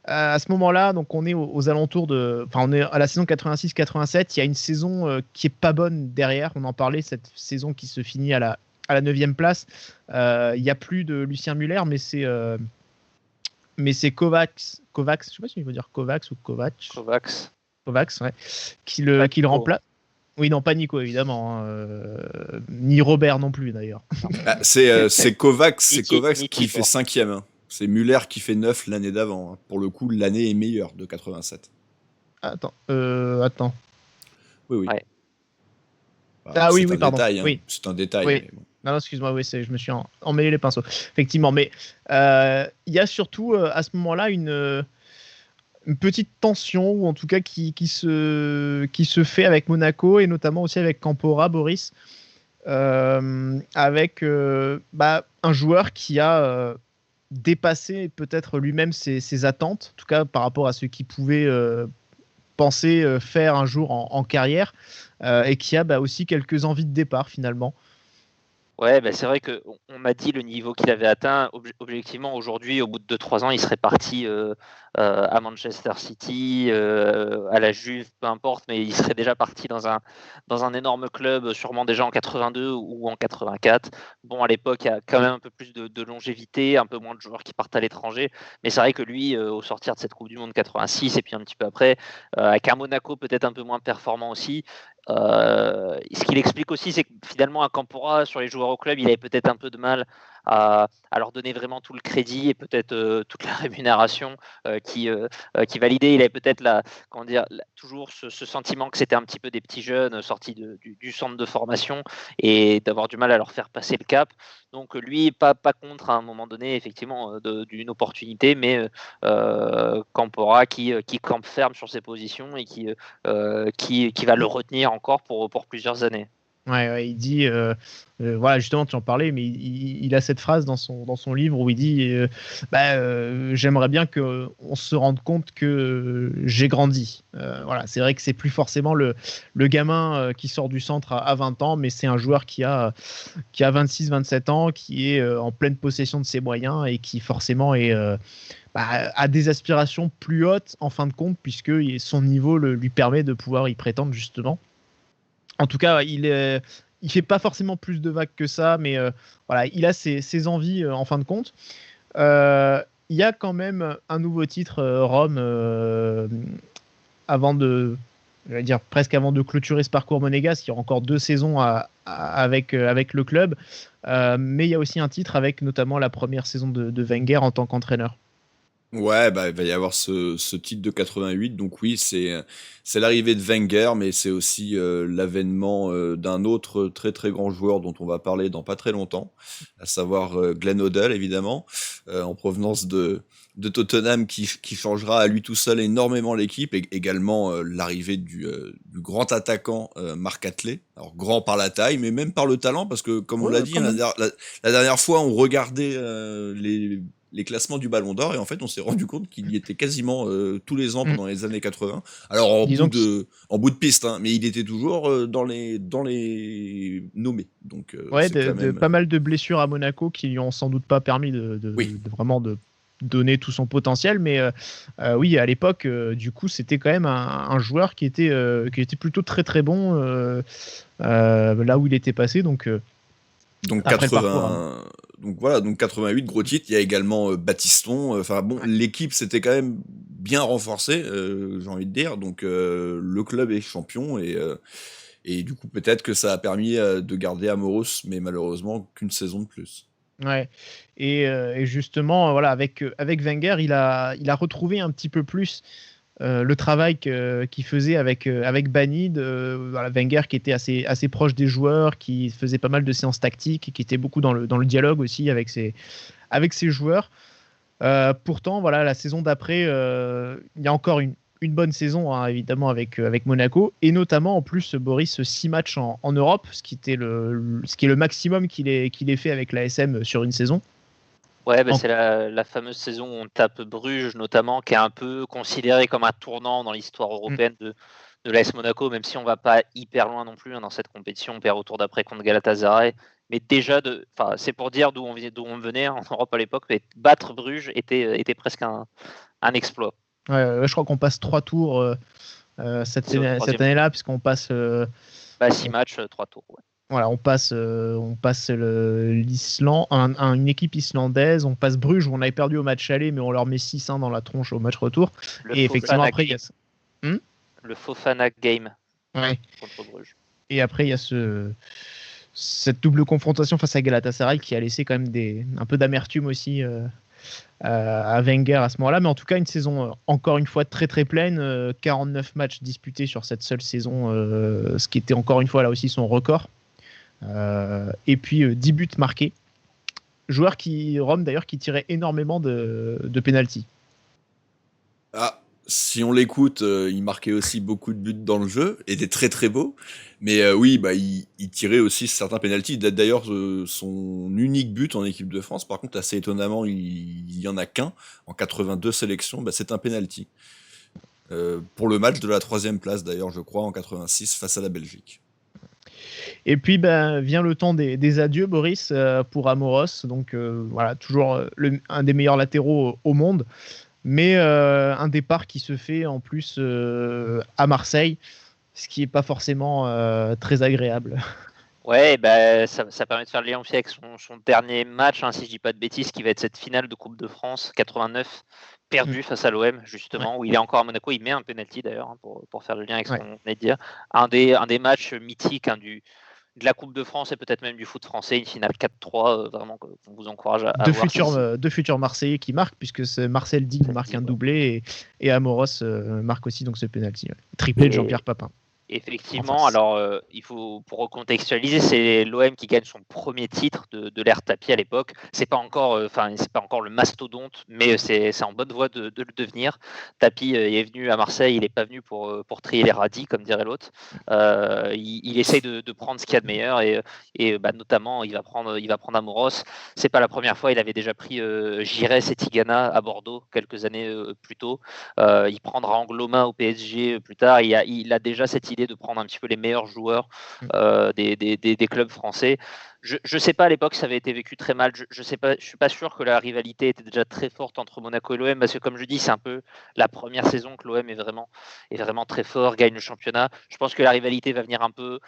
à ce moment-là, donc on est aux alentours on est à la saison 86-87. Il y a une saison qui est pas bonne derrière. On en parlait, cette saison qui se finit à la 9e place. Il n'y a plus de Lucien Muller, mais c'est Kovacs, je ne sais pas si il veut dire Kovacs ou Kovac. Kovacs, ouais, qui le remplace. Oui, non, pas Nico, évidemment. Ni Robert non plus, d'ailleurs. C'est Kovacs, Niki, qui fait 5e. Hein. C'est Muller qui fait 9 l'année d'avant. Hein. Pour le coup, l'année est meilleure de 87. Attends. Oui. Ouais. Oui, pardon. Détail, hein. Oui. C'est un détail. Oui. Mais bon. Non, excuse-moi, oui, je me suis emmêlé les pinceaux. Effectivement, mais il y a surtout à ce moment-là une petite tension, ou en tout cas qui se fait avec Monaco et notamment aussi avec Campora, Boris, avec un joueur qui a dépassé peut-être lui-même ses attentes, en tout cas par rapport à ce qu'il pouvait penser faire un jour en carrière, et qui a aussi quelques envies de départ finalement. Ouais, c'est vrai qu'on m'a dit le niveau qu'il avait atteint. Objectivement, aujourd'hui, au bout de 2-3 ans, il serait parti à Manchester City, à la Juve, peu importe, mais il serait déjà parti dans un énorme club, sûrement déjà en 82 ou en 84. Bon, à l'époque, il y a quand même un peu plus de longévité, un peu moins de joueurs qui partent à l'étranger, mais c'est vrai que lui, au sortir de cette Coupe du Monde 86 et puis un petit peu après, avec un Monaco peut-être un peu moins performant aussi, ce qu'il explique aussi, c'est que finalement, à Campora, sur les joueurs au club, il avait peut-être un peu de mal à leur donner vraiment tout le crédit et peut-être toute la rémunération qui validait. Il avait peut-être toujours ce sentiment que c'était un petit peu des petits jeunes sortis du centre de formation et d'avoir du mal à leur faire passer le cap. Donc lui, pas contre à un moment donné, effectivement, d'une opportunité, mais Campora qui campe ferme sur ses positions et qui va le retenir encore pour plusieurs années. Ouais, il dit, voilà, justement, tu en parlais, mais il a cette phrase dans son livre où il dit j'aimerais bien qu'on se rende compte que j'ai grandi. Voilà, c'est vrai que c'est plus forcément le gamin qui sort du centre à 20 ans, mais c'est un joueur qui a 26-27 ans, qui est en pleine possession de ses moyens et qui forcément a des aspirations plus hautes en fin de compte, puisque son niveau lui permet de pouvoir y prétendre justement. En tout cas, il il fait pas forcément plus de vagues que ça, mais voilà, il a ses envies en fin de compte. Il y a quand même un nouveau titre, Rome, presque avant de clôturer ce parcours monégasque. Il y aura encore 2 saisons avec le club, mais il y a aussi un titre avec notamment la première saison de Wenger en tant qu'entraîneur. Ouais, bah, il va y avoir ce titre de 88, donc oui, c'est l'arrivée de Wenger, mais c'est aussi l'avènement d'un autre très très grand joueur dont on va parler dans pas très longtemps, à savoir Glenn Hoddle, évidemment, en provenance de Tottenham, qui changera à lui tout seul énormément l'équipe, et également l'arrivée du grand attaquant Mark Hatley, alors grand par la taille, mais même par le talent, parce que comme on l'a dit, la dernière fois, on regardait les classements du Ballon d'Or, et en fait on s'est rendu compte qu'il y était quasiment tous les ans pendant les années 80. Alors en bout de piste, hein, mais il était toujours dans les nommés. Donc pas mal de blessures à Monaco qui lui ont sans doute pas permis de vraiment de donner tout son potentiel, mais oui, à l'époque, du coup, c'était quand même un joueur qui était plutôt très très bon là où il était passé. Donc 80. Donc voilà, donc 88, gros titre. Il y a également Battiston. Enfin bon, l'équipe s'était quand même bien renforcée, j'ai envie de dire. Donc le club est champion, et du coup peut-être que ça a permis de garder Amoros, mais malheureusement qu'une saison de plus. Ouais, et justement, voilà, avec Wenger, il a retrouvé un petit peu plus le travail qu'il faisait avec Banid, voilà, Wenger qui était assez proche des joueurs, qui faisait pas mal de séances tactiques, qui était beaucoup dans le dialogue aussi avec ses joueurs. Pourtant, voilà, la saison d'après, il y a encore une bonne saison, hein, évidemment, avec Monaco, et notamment en plus, Boris, 6 matchs en Europe, ce qui est le maximum qu'il ait fait avec l'ASM sur une saison. Ouais, c'est la fameuse saison où on tape Bruges, notamment, qui est un peu considérée comme un tournant dans l'histoire européenne de l'AS Monaco, même si on va pas hyper loin non plus, hein, dans cette compétition. On perd au tour d'après contre Galatasaray. Mais déjà, c'est pour dire d'où on venait en Europe à l'époque, mais battre Bruges était presque un exploit. Ouais, je crois qu'on passe 3 tours cette année-là, puisqu'on passe 6 matchs, 3 tours. Ouais. Voilà, on passe l'Islande, une équipe islandaise, on passe Bruges où on avait perdu au match aller, mais on leur met 6-1 dans la tronche au match retour. Et effectivement, après, il y a le Fofana Game contre Bruges. Et après, il y a cette double confrontation face à Galatasaray qui a laissé quand même un peu d'amertume aussi à Wenger à ce moment-là. Mais en tout cas, une saison encore une fois très très pleine, 49 matchs disputés sur cette seule saison, ce qui était encore une fois là aussi son record. Et puis 10 buts marqués. Joueur Rome d'ailleurs qui tirait énormément de pénalty. Ah, si on l'écoute, il marquait aussi beaucoup de buts dans le jeu, était très très beau. Mais oui, il tirait aussi certains pénaltys. D'ailleurs, son unique but en équipe de France, par contre, assez étonnamment, il y en a qu'un en 82 sélections. C'est un pénalty pour le match de la 3e place, d'ailleurs, je crois, en 86 face à la Belgique. Et puis vient le temps des adieux, Boris, pour Amoros. Donc voilà, toujours un des meilleurs latéraux au monde, mais un départ qui se fait en plus à Marseille, ce qui n'est pas forcément très agréable. Ouais, ça permet de faire le lien aussi avec son dernier match, hein, si je dis pas de bêtises, qui va être cette finale de Coupe de France 89, perdue face à l'OM, justement, où il est encore à Monaco. Il met un penalty d'ailleurs, hein, pour faire le lien avec ce qu'on venait de dire. Un des matchs mythiques, hein, de la Coupe de France et peut-être même du foot français, une finale 4-3, vraiment qu'on vous encourage à voir. Deux futurs Marseillais qui marquent, puisque Marcel Digne marque un doublé et Amoros marque aussi donc ce penalty. Triplé de Jean-Pierre Papin. Effectivement, alors il faut, pour recontextualiser, c'est l'OM qui gagne son premier titre de l'ère Tapie à l'époque. C'est pas encore le mastodonte, mais c'est en bonne voie de le devenir. Tapie est venu à Marseille, il n'est pas venu pour trier les radis, comme dirait l'autre. Il essaye de prendre ce qu'il y a de meilleur et notamment il va prendre Amoros. C'est pas la première fois, il avait déjà pris Giresse et Tigana à Bordeaux quelques années plus tôt. Il prendra Angloma au PSG plus tard. Il a déjà cette idée l'idée de prendre un petit peu les meilleurs joueurs des clubs français. Je sais pas, à l'époque, ça avait été vécu très mal. Je sais pas, je suis pas sûr que la rivalité était déjà très forte entre Monaco et l'OM, parce que comme je dis, c'est un peu la première saison que l'OM est vraiment très fort, gagne le championnat. Je pense que la rivalité va venir un peu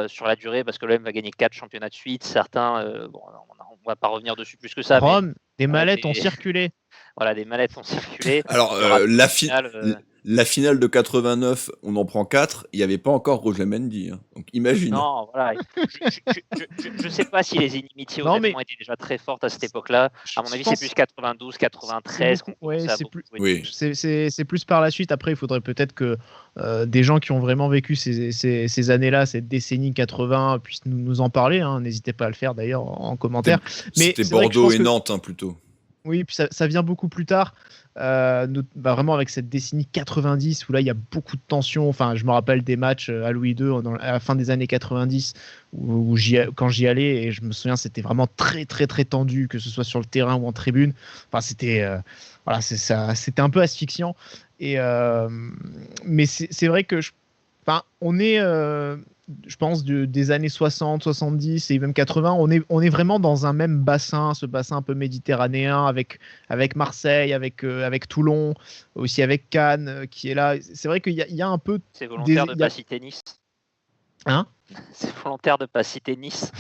sur la durée, parce que l'OM va gagner 4 championnats de suite. Certains, on va pas revenir dessus plus que ça. Rome, des mallettes ont circulé. Voilà, des mallettes ont circulé. Alors, la finale de 89, on en prend 4. Il n'y avait pas encore Roger Mendy. Hein. Donc, imagine. Non, voilà. Je ne sais pas si les inimitiés honnêtement étaient déjà très fortes à cette époque-là. À mon avis, c'est plus 92, 93. C'est plus par la suite. Après, il faudrait peut-être que des gens qui ont vraiment vécu ces années-là, cette décennie 80, puissent nous en parler. Hein. N'hésitez pas à le faire d'ailleurs en commentaire. C'était Bordeaux et Nantes plutôt. Oui, puis ça vient beaucoup plus tard, vraiment avec cette décennie 90 où là il y a beaucoup de tensions. Enfin, je me rappelle des matchs à Louis II à la fin des années 90 quand j'y allais, et je me souviens c'était vraiment très très très tendu, que ce soit sur le terrain ou en tribune. Enfin, c'était c'était un peu asphyxiant. Mais c'est vrai que on est je pense des années 60, 70 et même 80, on est vraiment dans un même bassin, ce bassin un peu méditerranéen avec Marseille, avec Toulon, aussi avec Cannes qui est là. C'est vrai qu'il y a un peu... C'est volontaire de pas citer Nice. Hein ? C'est volontaire de pas citer Nice.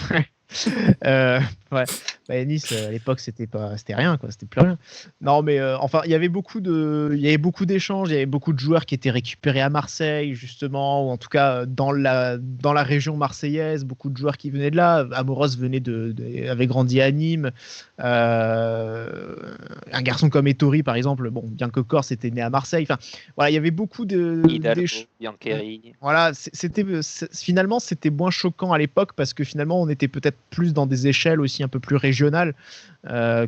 Nice à l'époque c'était rien quoi, c'était plus rien. Non mais enfin il y avait beaucoup d'échanges, il y avait beaucoup de joueurs qui étaient récupérés à Marseille justement, ou en tout cas dans la région marseillaise, beaucoup de joueurs qui venaient de là. Amoros avait grandi à Nîmes, un garçon comme Ettori par exemple, bon bien que Corse était né à Marseille, enfin voilà, il y avait beaucoup Biancheri. Voilà, finalement c'était moins choquant à l'époque parce que finalement on était peut-être plus dans des échelles aussi un peu plus régionales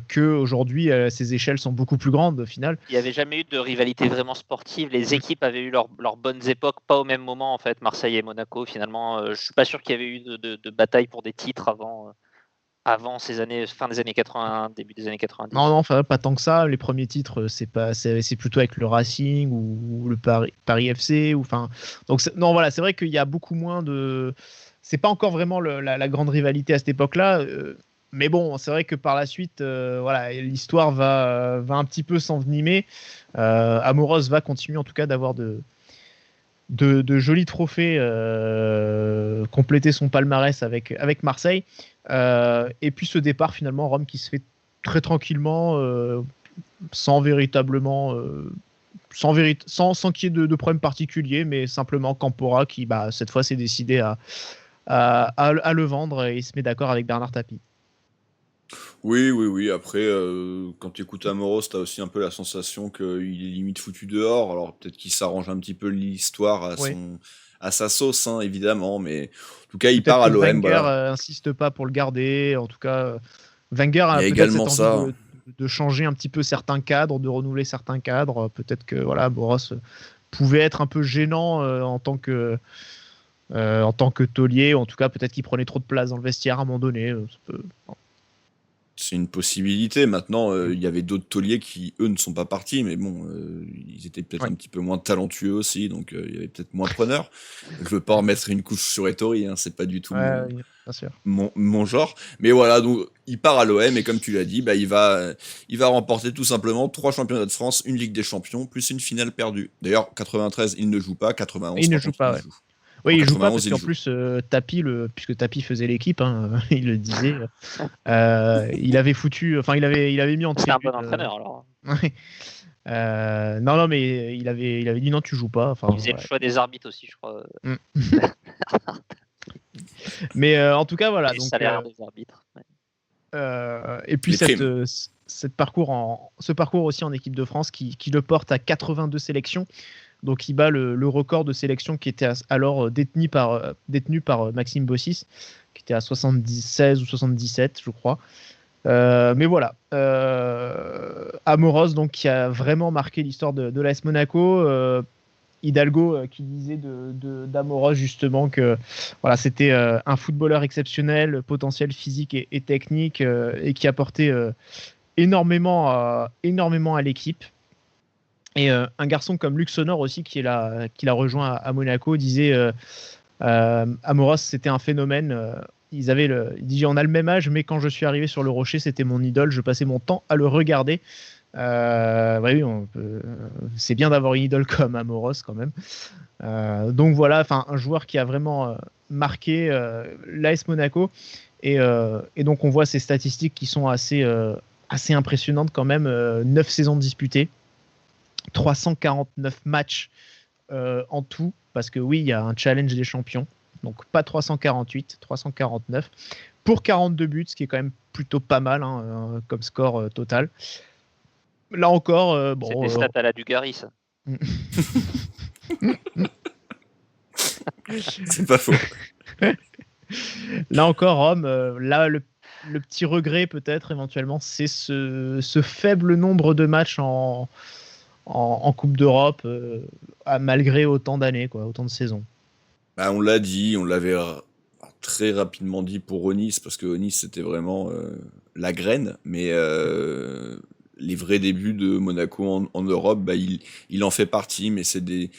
qu'aujourd'hui. Ces échelles sont beaucoup plus grandes au final. Il n'y avait jamais eu de rivalité vraiment sportive. Les équipes avaient eu leurs bonnes époques, pas au même moment en fait. Marseille et Monaco finalement. Je suis pas sûr qu'il y avait eu de bataille pour des titres avant ces années, fin des années 80, début des années 90. Non, enfin, pas tant que ça. Les premiers titres, c'est plutôt avec le Racing ou le Paris FC. Donc non, voilà, c'est vrai qu'il y a beaucoup moins de... C'est pas encore vraiment la grande rivalité à cette époque-là, mais bon, c'est vrai que par la suite, l'histoire va un petit peu s'envenimer. Amoros va continuer en tout cas d'avoir de jolis trophées, compléter son palmarès avec Marseille. Et puis ce départ finalement, Rome qui se fait très tranquillement, sans véritablement... sans qu'il y ait de problème particulier, mais simplement Campora qui cette fois s'est décidé à le vendre, et il se met d'accord avec Bernard Tapie. Oui. Après, quand tu écoutes Amoros, tu as aussi un peu la sensation qu'il est limite foutu dehors. Alors peut-être qu'il s'arrange un petit peu l'histoire à sa sauce, hein, évidemment, mais en tout cas, il part à l'OM. Wenger insiste pas pour le garder. En tout cas, Wenger a également cette envie de changer un petit peu certains cadres, de renouveler certains cadres. Peut-être que Amoros pouvait être un peu gênant en tant que taulier, ou en tout cas peut-être qu'il prenait trop de place dans le vestiaire à un moment donné. C'est une possibilité. Maintenant, il y avait d'autres tauliers qui, eux, ne sont pas partis, mais bon, ils étaient peut-être un petit peu moins talentueux aussi, donc il y avait peut-être moins preneurs. Je veux pas en mettre une couche sur Ettori, hein, c'est pas du tout mon genre. Mais voilà, donc il part à l'OM, et comme tu l'as dit, il va remporter tout simplement 3 championnats de France, une Ligue des Champions, plus une finale perdue. D'ailleurs, 93, il ne joue pas, 91, il ne joue pas. Il joue. Oui, il joue pas parce qu'en plus Tapie, puisque Tapie faisait l'équipe, hein, il le disait, il avait foutu, enfin il avait mis en tribune. C'est un bon entraîneur alors. Non, mais il avait dit non, tu joues pas. Il faisait le choix des arbitres aussi, je crois. Mais en tout cas, voilà. Les donc, salaires des arbitres. Et puis ce parcours aussi en équipe de France qui le porte à 82 sélections. Donc il bat le record de sélection qui était alors détenu par Maxime Bossis, qui était à 76 ou 77, je crois. Mais voilà, Amoros, donc, qui a vraiment marqué l'histoire de l'AS Monaco. Hidalgo qui disait d'Amoros justement que voilà, c'était un footballeur exceptionnel, potentiel physique et technique, et qui apportait énormément à l'équipe. Et un garçon comme Luc Sonor aussi, qui l'a rejoint à Monaco, disait Amoros, c'était un phénomène. Il dit on a le même âge, mais quand je suis arrivé sur le rocher, c'était mon idole. Je passais mon temps à le regarder. Oui, c'est bien d'avoir une idole comme Amoros quand même. Donc voilà, un joueur qui a vraiment marqué l'AS Monaco. Et donc on voit ces statistiques qui sont assez impressionnantes quand même. 9 saisons disputées, 349 matchs en tout, parce que oui, il y a un challenge des champions. Donc pas 348, 349 pour 42 buts, ce qui est quand même plutôt pas mal comme score total. Là encore, c'est des stats à la Dugarry, ça. C'est pas faux. Là encore, Rome, là le petit regret peut-être éventuellement, c'est ce faible nombre de matchs en Coupe d'Europe, malgré autant d'années, autant de saisons. Bah, on l'a dit, on l'avait très rapidement dit pour Onis, parce que Onis c'était vraiment la graine, mais les vrais débuts de Monaco en Europe, il en fait partie, mais c'est des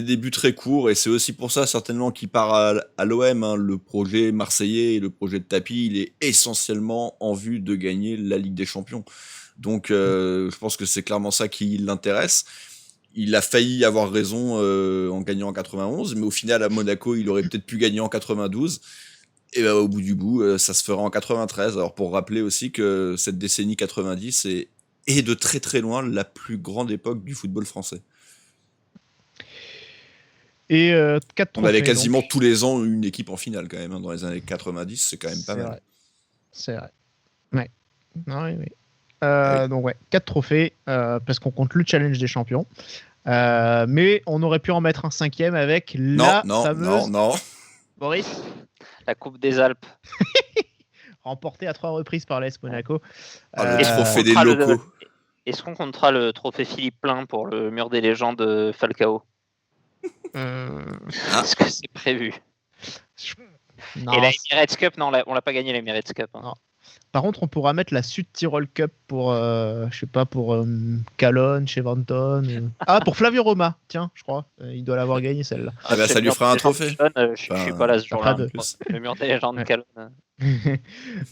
débuts très courts, et c'est aussi pour ça certainement qu'il part à l'OM. Le projet marseillais et le projet de Tapi, il est essentiellement en vue de gagner la Ligue des Champions. Donc je pense que c'est clairement ça qui l'intéresse. Il a failli avoir raison en gagnant en 91, mais au final à Monaco, il aurait peut-être pu gagner en 92. Et au bout du bout, ça se fera en 93. Alors pour rappeler aussi que cette décennie 90 est de très très loin la plus grande époque du football français. Et 4 trophées. On avait quasiment tous les ans une équipe en finale quand même. Dans les années 90, c'est quand même pas mal. C'est vrai. Ouais. Oui. Donc 4 trophées, parce qu'on compte le challenge des champions. Mais on aurait pu en mettre un 5e avec la fameuse... Non. Boris, la Coupe des Alpes. Remportée à 3 reprises par l'AS Monaco. Le trophée des locaux. Est-ce qu'on comptera le trophée Philippe Plein pour le mur des légendes Falcao? Est-ce que c'est prévu? Non, et la Emirates Cup, non, on l'a pas gagné l'Emirates Cup. Non. Par contre, on pourra mettre la Sud Tyrol Cup pour, pour Calonne, chez Vanton. Pour Flavio Roma, tiens, je crois. Il doit l'avoir gagné celle-là. Ça lui fera un trophée. Je suis pas là ce jour-là. Le mur des légendes Calonne.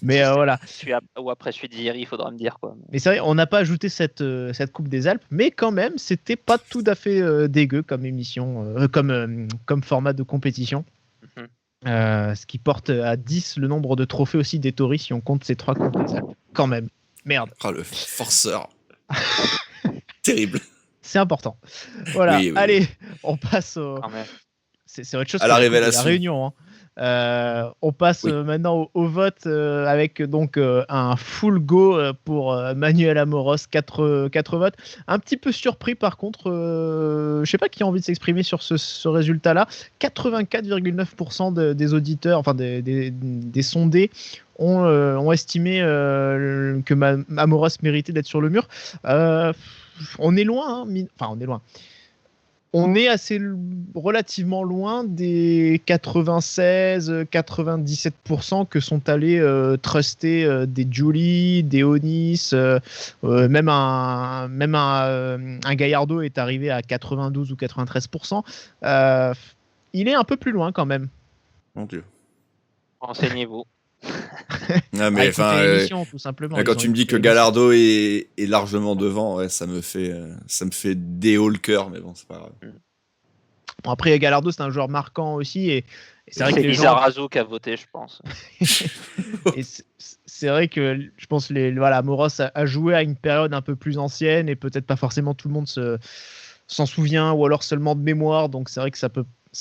Mais voilà. Ou après celui de Vieri, il faudra me dire quoi. Mais c'est vrai, on n'a pas ajouté cette Coupe des Alpes, mais quand même, c'était pas tout à fait dégueu comme émission, comme format de compétition. Ce qui porte à 10 le nombre de trophées aussi des Tories si on compte ces 3 Coupes des Alpes. Quand même. Merde. Le forceur. Terrible. C'est important. Voilà. Oui. Allez, on passe au... C'est autre chose à la révélation. La réunion. On passe maintenant au vote avec donc un full go pour Manuel Amoros, 4 votes. Un petit peu surpris par contre, je sais pas qui a envie de s'exprimer sur ce résultat-là. 84,9% des auditeurs, enfin des sondés, ont estimé que Amoros méritait d'être sur le mur. On est loin, on est loin. On est relativement loin des 96-97% que sont allés truster des Julie, des Onis, même un Gallardo est arrivé à 92 ou 93%. Il est un peu plus loin quand même. Mon Dieu. Renseignez-vous. Non, mais tout simplement. Quand tu me dis que Gallardo est largement devant, ça me fait déhaut le cœur, mais bon, c'est pas grave. Bon, après, Gallardo, c'est un joueur marquant aussi, et c'est vrai que les Lizarazu qui a voté, je pense. Et c'est vrai que je pense Amoros a joué à une période un peu plus ancienne, et peut-être pas forcément tout le monde s'en souvient, ou alors seulement de mémoire, donc c'est vrai que ça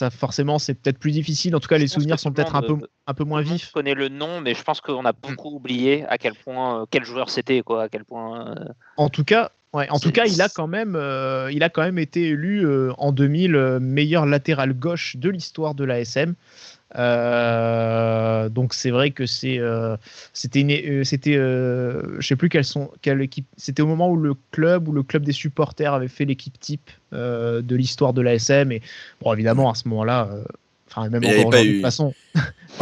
forcément c'est peut-être plus difficile. En tout cas, les souvenirs sont peut-être un peu moins vifs. Je connais le nom, mais je pense qu'on a beaucoup oublié à quel point quel joueur c'était, à quel point. En tout cas, il a quand même été élu en 2000 meilleur latéral gauche de l'histoire de l'ASM. Donc c'est vrai que c'était je sais plus quelle équipe, c'était au moment où le club des supporters avait fait l'équipe type de l'histoire de l'ASM, et bon, évidemment à ce moment-là, même encore aujourd'hui de toute façon,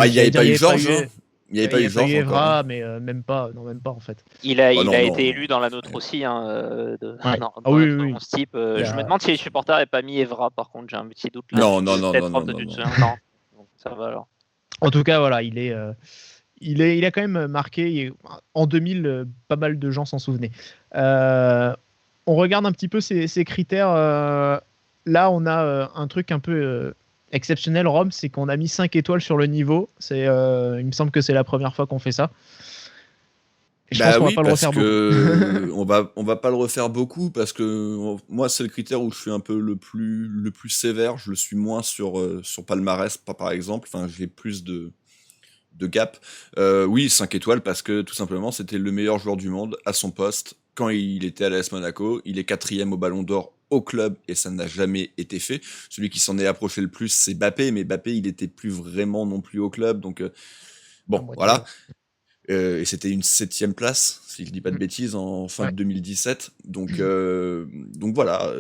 il n'y avait pas eu Georges, Il n'y avait pas eu Georges Evra, mais même pas en fait. Il a été élu dans la nôtre aussi, dans ce type. Je me demande si les supporters n'avaient pas mis Evra, par contre, j'ai un petit doute là. Non. Donc, ça va alors. En tout cas, voilà, il a quand même marqué. En 2000, pas mal de gens s'en souvenaient. On regarde un petit peu ces critères. Là, on a un truc un peu exceptionnel, Rome, c'est qu'on a mis 5 étoiles sur le niveau. Il me semble que c'est la première fois qu'on fait ça. Et je pense qu'on va pas le refaire beaucoup. on va pas le refaire beaucoup parce que moi, c'est le critère où je suis un peu le plus sévère. Je le suis moins sur Palmarès, par exemple. Enfin, j'ai plus de gap. Oui, 5 étoiles parce que tout simplement, c'était le meilleur joueur du monde à son poste quand il était à l'AS Monaco. Il est 4e au Ballon d'Or au club et ça n'a jamais été fait. Celui qui s'en est approché le plus, c'est Mbappé, mais Mbappé, il était plus vraiment non plus au club. Donc, voilà. Et c'était une 7e place, si je dis pas de bêtises, en fin de 2017. Donc voilà.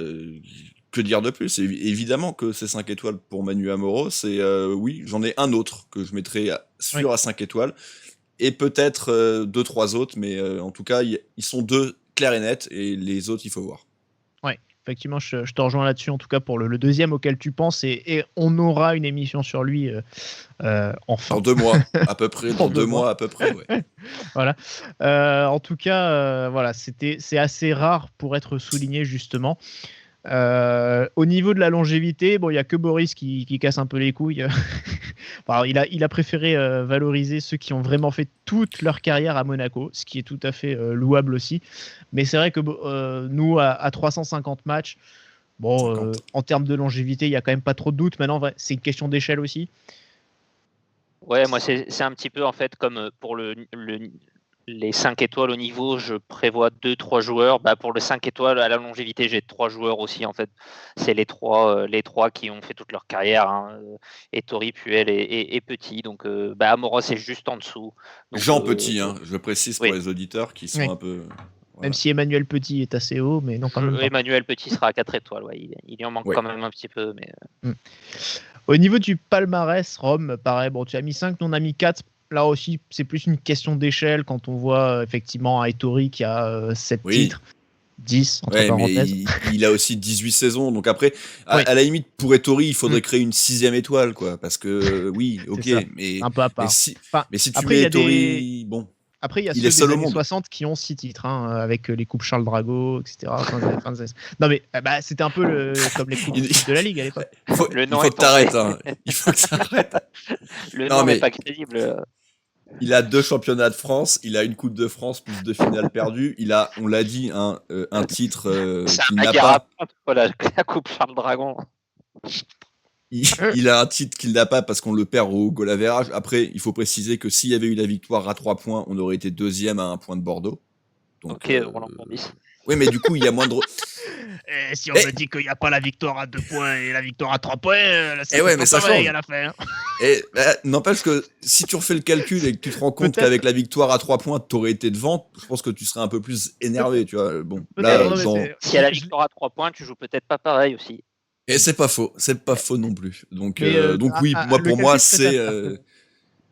Que dire de plus? Évidemment que c'est 5 étoiles pour Manu Amoroso. Oui, j'en ai un autre que je mettrai à 5 étoiles. Et peut-être 2-3 autres, mais en tout cas, ils sont 2 clairs et nets, et les autres, il faut voir. Ouais, effectivement, je te rejoins là-dessus, en tout cas pour le deuxième auquel tu penses, et on aura une émission sur lui enfin. Dans 2 mois, à peu près. Dans 2 mois, à peu près, ouais. Voilà. En tout cas, voilà, c'est assez rare pour être souligné, justement. Au niveau de la longévité, il n'y a que Boris qui casse un peu les couilles. Enfin, il a préféré valoriser ceux qui ont vraiment fait toute leur carrière à Monaco, ce qui est tout à fait louable aussi. Mais c'est vrai que nous, à 350 matchs, en termes de longévité, il n'y a quand même pas trop de doute. Maintenant, c'est une question d'échelle aussi. Ouais, moi, c'est un petit peu en fait comme pour les 5 étoiles au niveau, je prévois 2-3 joueurs. Pour le 5 étoiles à la longévité, j'ai 3 joueurs aussi. En fait, c'est les trois qui ont fait toute leur carrière. Ettori, Puel et Petit. Donc, Amoroso c'est juste en dessous. Donc, Jean Petit, je précise pour les auditeurs qui sont un peu. Voilà. Même si Emmanuel Petit est assez haut, mais non quand même. Emmanuel Petit sera à 4 étoiles. Ouais. Il y en manque quand même un petit peu. Mais... Au niveau du palmarès, Rome, pareil. Bon, tu as mis 5, nous on a mis 4. Là aussi, c'est plus une question d'échelle quand on voit effectivement Ettori qui a 7 titres, 10 entre parenthèses. Mais il a aussi 18 saisons, donc après, à la limite, pour Ettori, il faudrait créer une 6e étoile, quoi, parce que oui, ok, mais un peu à part. Mais si tu mets Ettori, bon. Après, il y a ceux des années 60 qui ont 6 titres, avec les coupes Charles Drago, etc. Non, mais c'était un peu comme les coupes de la Ligue à l'époque. Il faut que t'arrêtes. Il faut que t'arrêtes. Le nom n'est pas crédible. Il a 2 championnats de France, il a une Coupe de France plus 2 finales perdues. Il a, on l'a dit, un titre qu'il n'a pas. La Coupe Charles Dragon. Il a un titre qu'il n'a pas parce qu'on le perd au goal average. Après, il faut préciser que s'il y avait eu la victoire à 3 points, on aurait été 2e à 1 point de Bordeaux. Donc, Roland Courbis. Oui, mais du coup, il y a moins de. Si on me dit qu'il n'y a pas la victoire à 2 points et la victoire à 3 points, c'est mais ça change à la fin. N'empêche que si tu refais le calcul et que tu te rends compte qu'avec la victoire à 3 points, tu aurais été devant, je pense que tu serais un peu plus énervé, tu vois. Bon, là, si à la victoire à 3 points, tu joues peut-être pas pareil aussi. Et c'est pas faux non plus. Donc oui,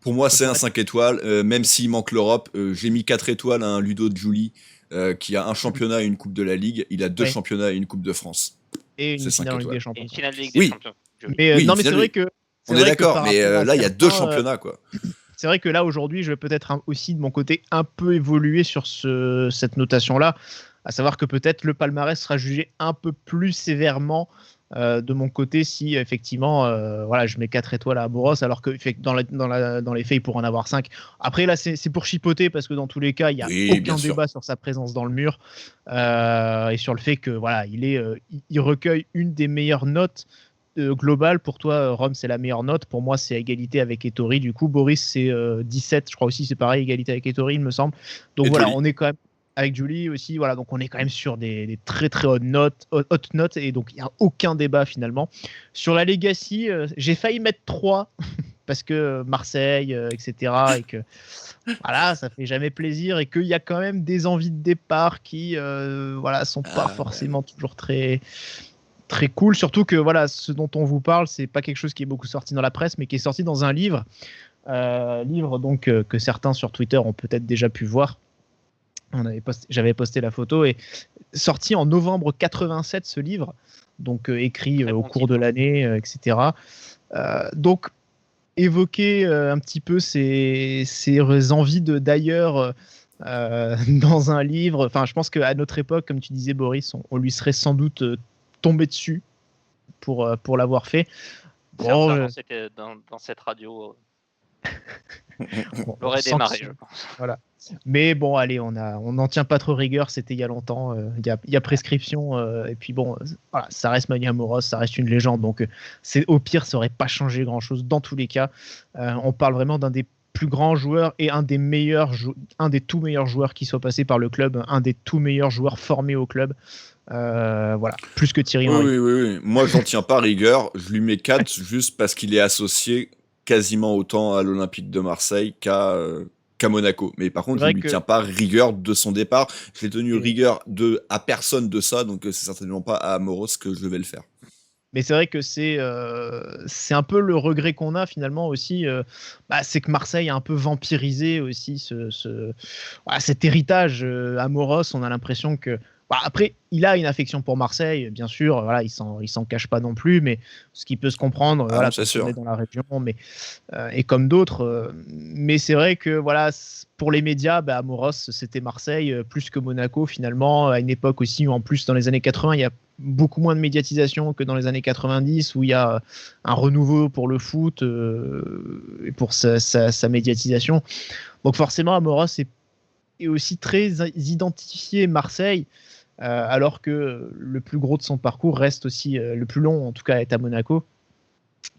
pour moi c'est un 5 étoiles, même s'il manque l'Europe. J'ai mis 4 étoiles à un Ludo Giuli qui a un championnat et une coupe de la Ligue. Il a 2 championnats et une coupe de France. Et une finale de Ligue des Champions. Une finale de Ligue des Champions. Mais c'est vrai que on est d'accord, mais là il y a 2 championnats, quoi. C'est vrai que là aujourd'hui, je vais peut-être aussi de mon côté un peu évoluer sur cette notation-là, à savoir que peut-être le palmarès sera jugé un peu plus sévèrement de mon côté si effectivement je mets 4 étoiles à Amoroso, alors que dans les faits il pourrait en avoir 5. Après là c'est pour chipoter parce que dans tous les cas il n'y a aucun débat sur sa présence dans le mur et sur le fait que il recueille une des meilleures notes globales. Pour toi Rome c'est la meilleure note, pour moi c'est égalité avec Ettori, du coup Boris c'est 17, je crois aussi c'est pareil, égalité avec Ettori il me semble, donc Ettori. Voilà, on est quand même avec Giuli aussi, voilà, donc on est quand même sur des très très hautes notes, et donc il n'y a aucun débat finalement. Sur la Legacy, j'ai failli mettre 3 parce que Marseille, etc. et que voilà, ça fait jamais plaisir, et qu'il y a quand même des envies de départ qui sont pas forcément toujours très très cool, surtout que ce dont on vous parle, c'est pas quelque chose qui est beaucoup sorti dans la presse, mais qui est sorti dans un livre livre donc que certains sur Twitter ont peut-être déjà pu voir. J'avais posté la photo et sorti en novembre 87 ce livre, donc écrit au cours de l'année, etc. Donc évoquer un petit peu ses envies d'ailleurs dans un livre. Enfin, je pense qu'à notre époque, comme tu disais Boris, on lui serait sans doute tombé dessus pour l'avoir fait. Bon, dans cette radio, on aurait démarré, je pense. Voilà. Mais bon, allez, on n'en tient pas trop rigueur. C'était il y a longtemps. Il y a prescription. Et puis bon, voilà, ça reste Manu Amoros, ça reste une légende. Donc, au pire, ça aurait pas changé grand-chose dans tous les cas. On parle vraiment d'un des plus grands joueurs et un des tout meilleurs joueurs qui soit passé par le club, un des tout meilleurs joueurs formés au club. Voilà, plus que Thierry Henry. Oui. Moi, j'en tiens pas rigueur. Je lui mets 4 juste parce qu'il est associé quasiment autant à l'Olympique de Marseille qu'à Monaco. Mais par contre, je lui tiens pas rigueur de son départ. Je l'ai tenu rigueur à personne de ça, donc c'est certainement pas à Amoros que je vais le faire. Mais c'est vrai que c'est un peu le regret qu'on a finalement aussi. C'est que Marseille a un peu vampirisé aussi cet héritage Amoros. On a l'impression que après, il a une affection pour Marseille, bien sûr. Voilà, il s'en cache pas non plus, mais ce qui peut se comprendre. Voilà, c'est sûr. On est dans la région, mais et comme d'autres. Mais c'est vrai que voilà, pour les médias, Amoros, c'était Marseille plus que Monaco finalement. À une époque aussi où en plus dans les années 80, il y a beaucoup moins de médiatisation que dans les années 90, où il y a un renouveau pour le foot et pour sa médiatisation. Donc forcément, Amoros est aussi très identifié Marseille. Alors que le plus gros de son parcours reste aussi le plus long, en tout cas, est à Monaco.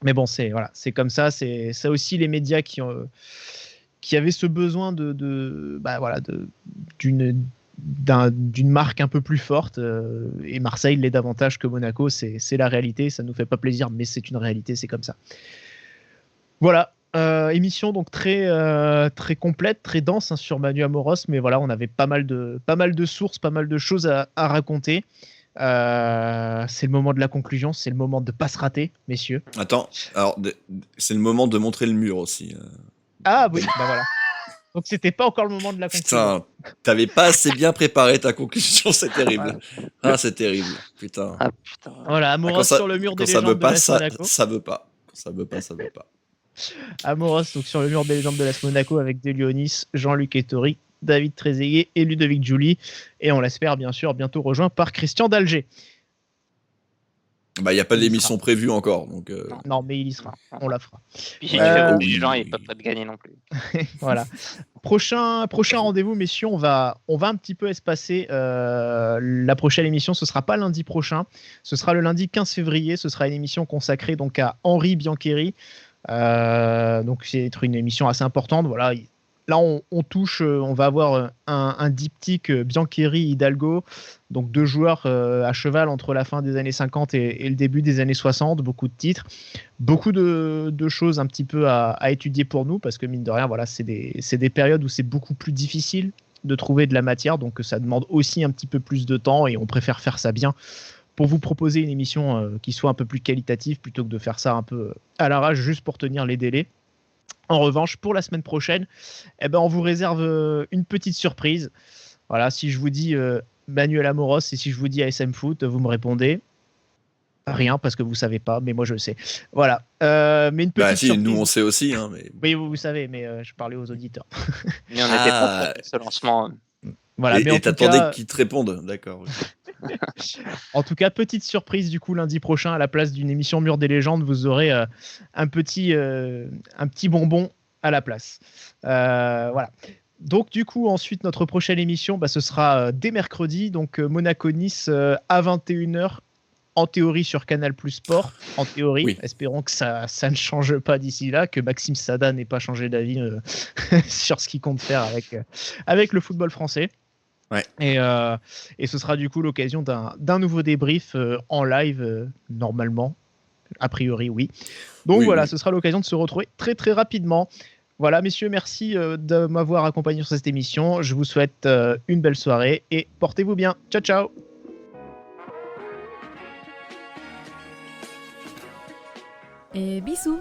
Mais bon, c'est comme ça. C'est ça aussi les médias qui avaient ce besoin d'une marque un peu plus forte. Et Marseille l'est davantage que Monaco. C'est la réalité. Ça nous fait pas plaisir, mais c'est une réalité. C'est comme ça. Voilà. Émission donc très complète, très dense sur Manu Amoros, mais voilà, on avait pas mal de sources, pas mal de choses à raconter. C'est le moment de la conclusion, c'est le moment de pas se rater, messieurs. Attends, alors c'est le moment de montrer le mur aussi. Ah oui, voilà. Donc c'était pas encore le moment de la conclusion. Putain, t'avais pas assez bien préparé ta conclusion, c'est terrible. Ah, c'est terrible, putain. Ah, putain. Voilà, Amoros sur le mur des légendes de l'AS Monaco. Ça veut pas. Amoros donc sur le mur des légendes de l'AS Monaco avec De Lyonis, Jean-Luc Ettori, David Trezeguet et Ludovic Giuly, et on l'espère bien sûr bientôt rejoint par Christian d'Alger. Il n'y a pas d'émission prévue encore, donc. Non, mais il y sera, on la fera. Puis si tu fais beaucoup de gens, il n'est pas prêt de gagner non plus. Voilà. Prochain rendez-vous, messieurs, on va un petit peu espacer la prochaine émission. Ce sera pas lundi prochain, ce sera le lundi 15 février. Ce sera une émission consacrée donc à Henri Biancheri. Donc c'est une émission assez importante. Voilà. Là, on touche, on va avoir un diptyque Biancheri-Hidalgo, donc 2 joueurs à cheval entre la fin des années 50 et le début des années 60, beaucoup de titres, beaucoup de choses un petit peu à étudier pour nous, parce que mine de rien, voilà, c'est des périodes où c'est beaucoup plus difficile de trouver de la matière, donc ça demande aussi un petit peu plus de temps et on préfère faire ça bien pour vous proposer une émission qui soit un peu plus qualitative plutôt que de faire ça un peu à l'arrache juste pour tenir les délais. En revanche, pour la semaine prochaine, on vous réserve une petite surprise. Voilà, si je vous dis Manuel Amoros et si je vous dis ASM Foot, vous me répondez rien parce que vous savez pas, mais moi je le sais. Voilà, mais une petite surprise. Nous on sait aussi, hein. Mais... Oui, vous savez, mais je parlais aux auditeurs. Mais on n'était pas prêts ce lancement. Voilà, et t'attendais qu'ils te répondent, d'accord. En tout cas, petite surprise du coup lundi prochain à la place d'une émission Mur des légendes, vous aurez un petit bonbon à la place. Voilà. Donc du coup ensuite notre prochaine émission, ce sera dès mercredi, donc Monaco-Nice à 21h. En théorie sur Canal Plus Sport, en théorie, oui. Espérons que ça ne change pas d'ici là, que Maxime Sada n'ait pas changé d'avis sur ce qu'il compte faire avec le football français. Ouais. Et ce sera du coup l'occasion d'un nouveau débrief en live, normalement, a priori oui. Donc voilà, ce sera l'occasion de se retrouver très très rapidement. Voilà messieurs, merci de m'avoir accompagné sur cette émission. Je vous souhaite une belle soirée et portez-vous bien. Ciao ciao. Et bisous.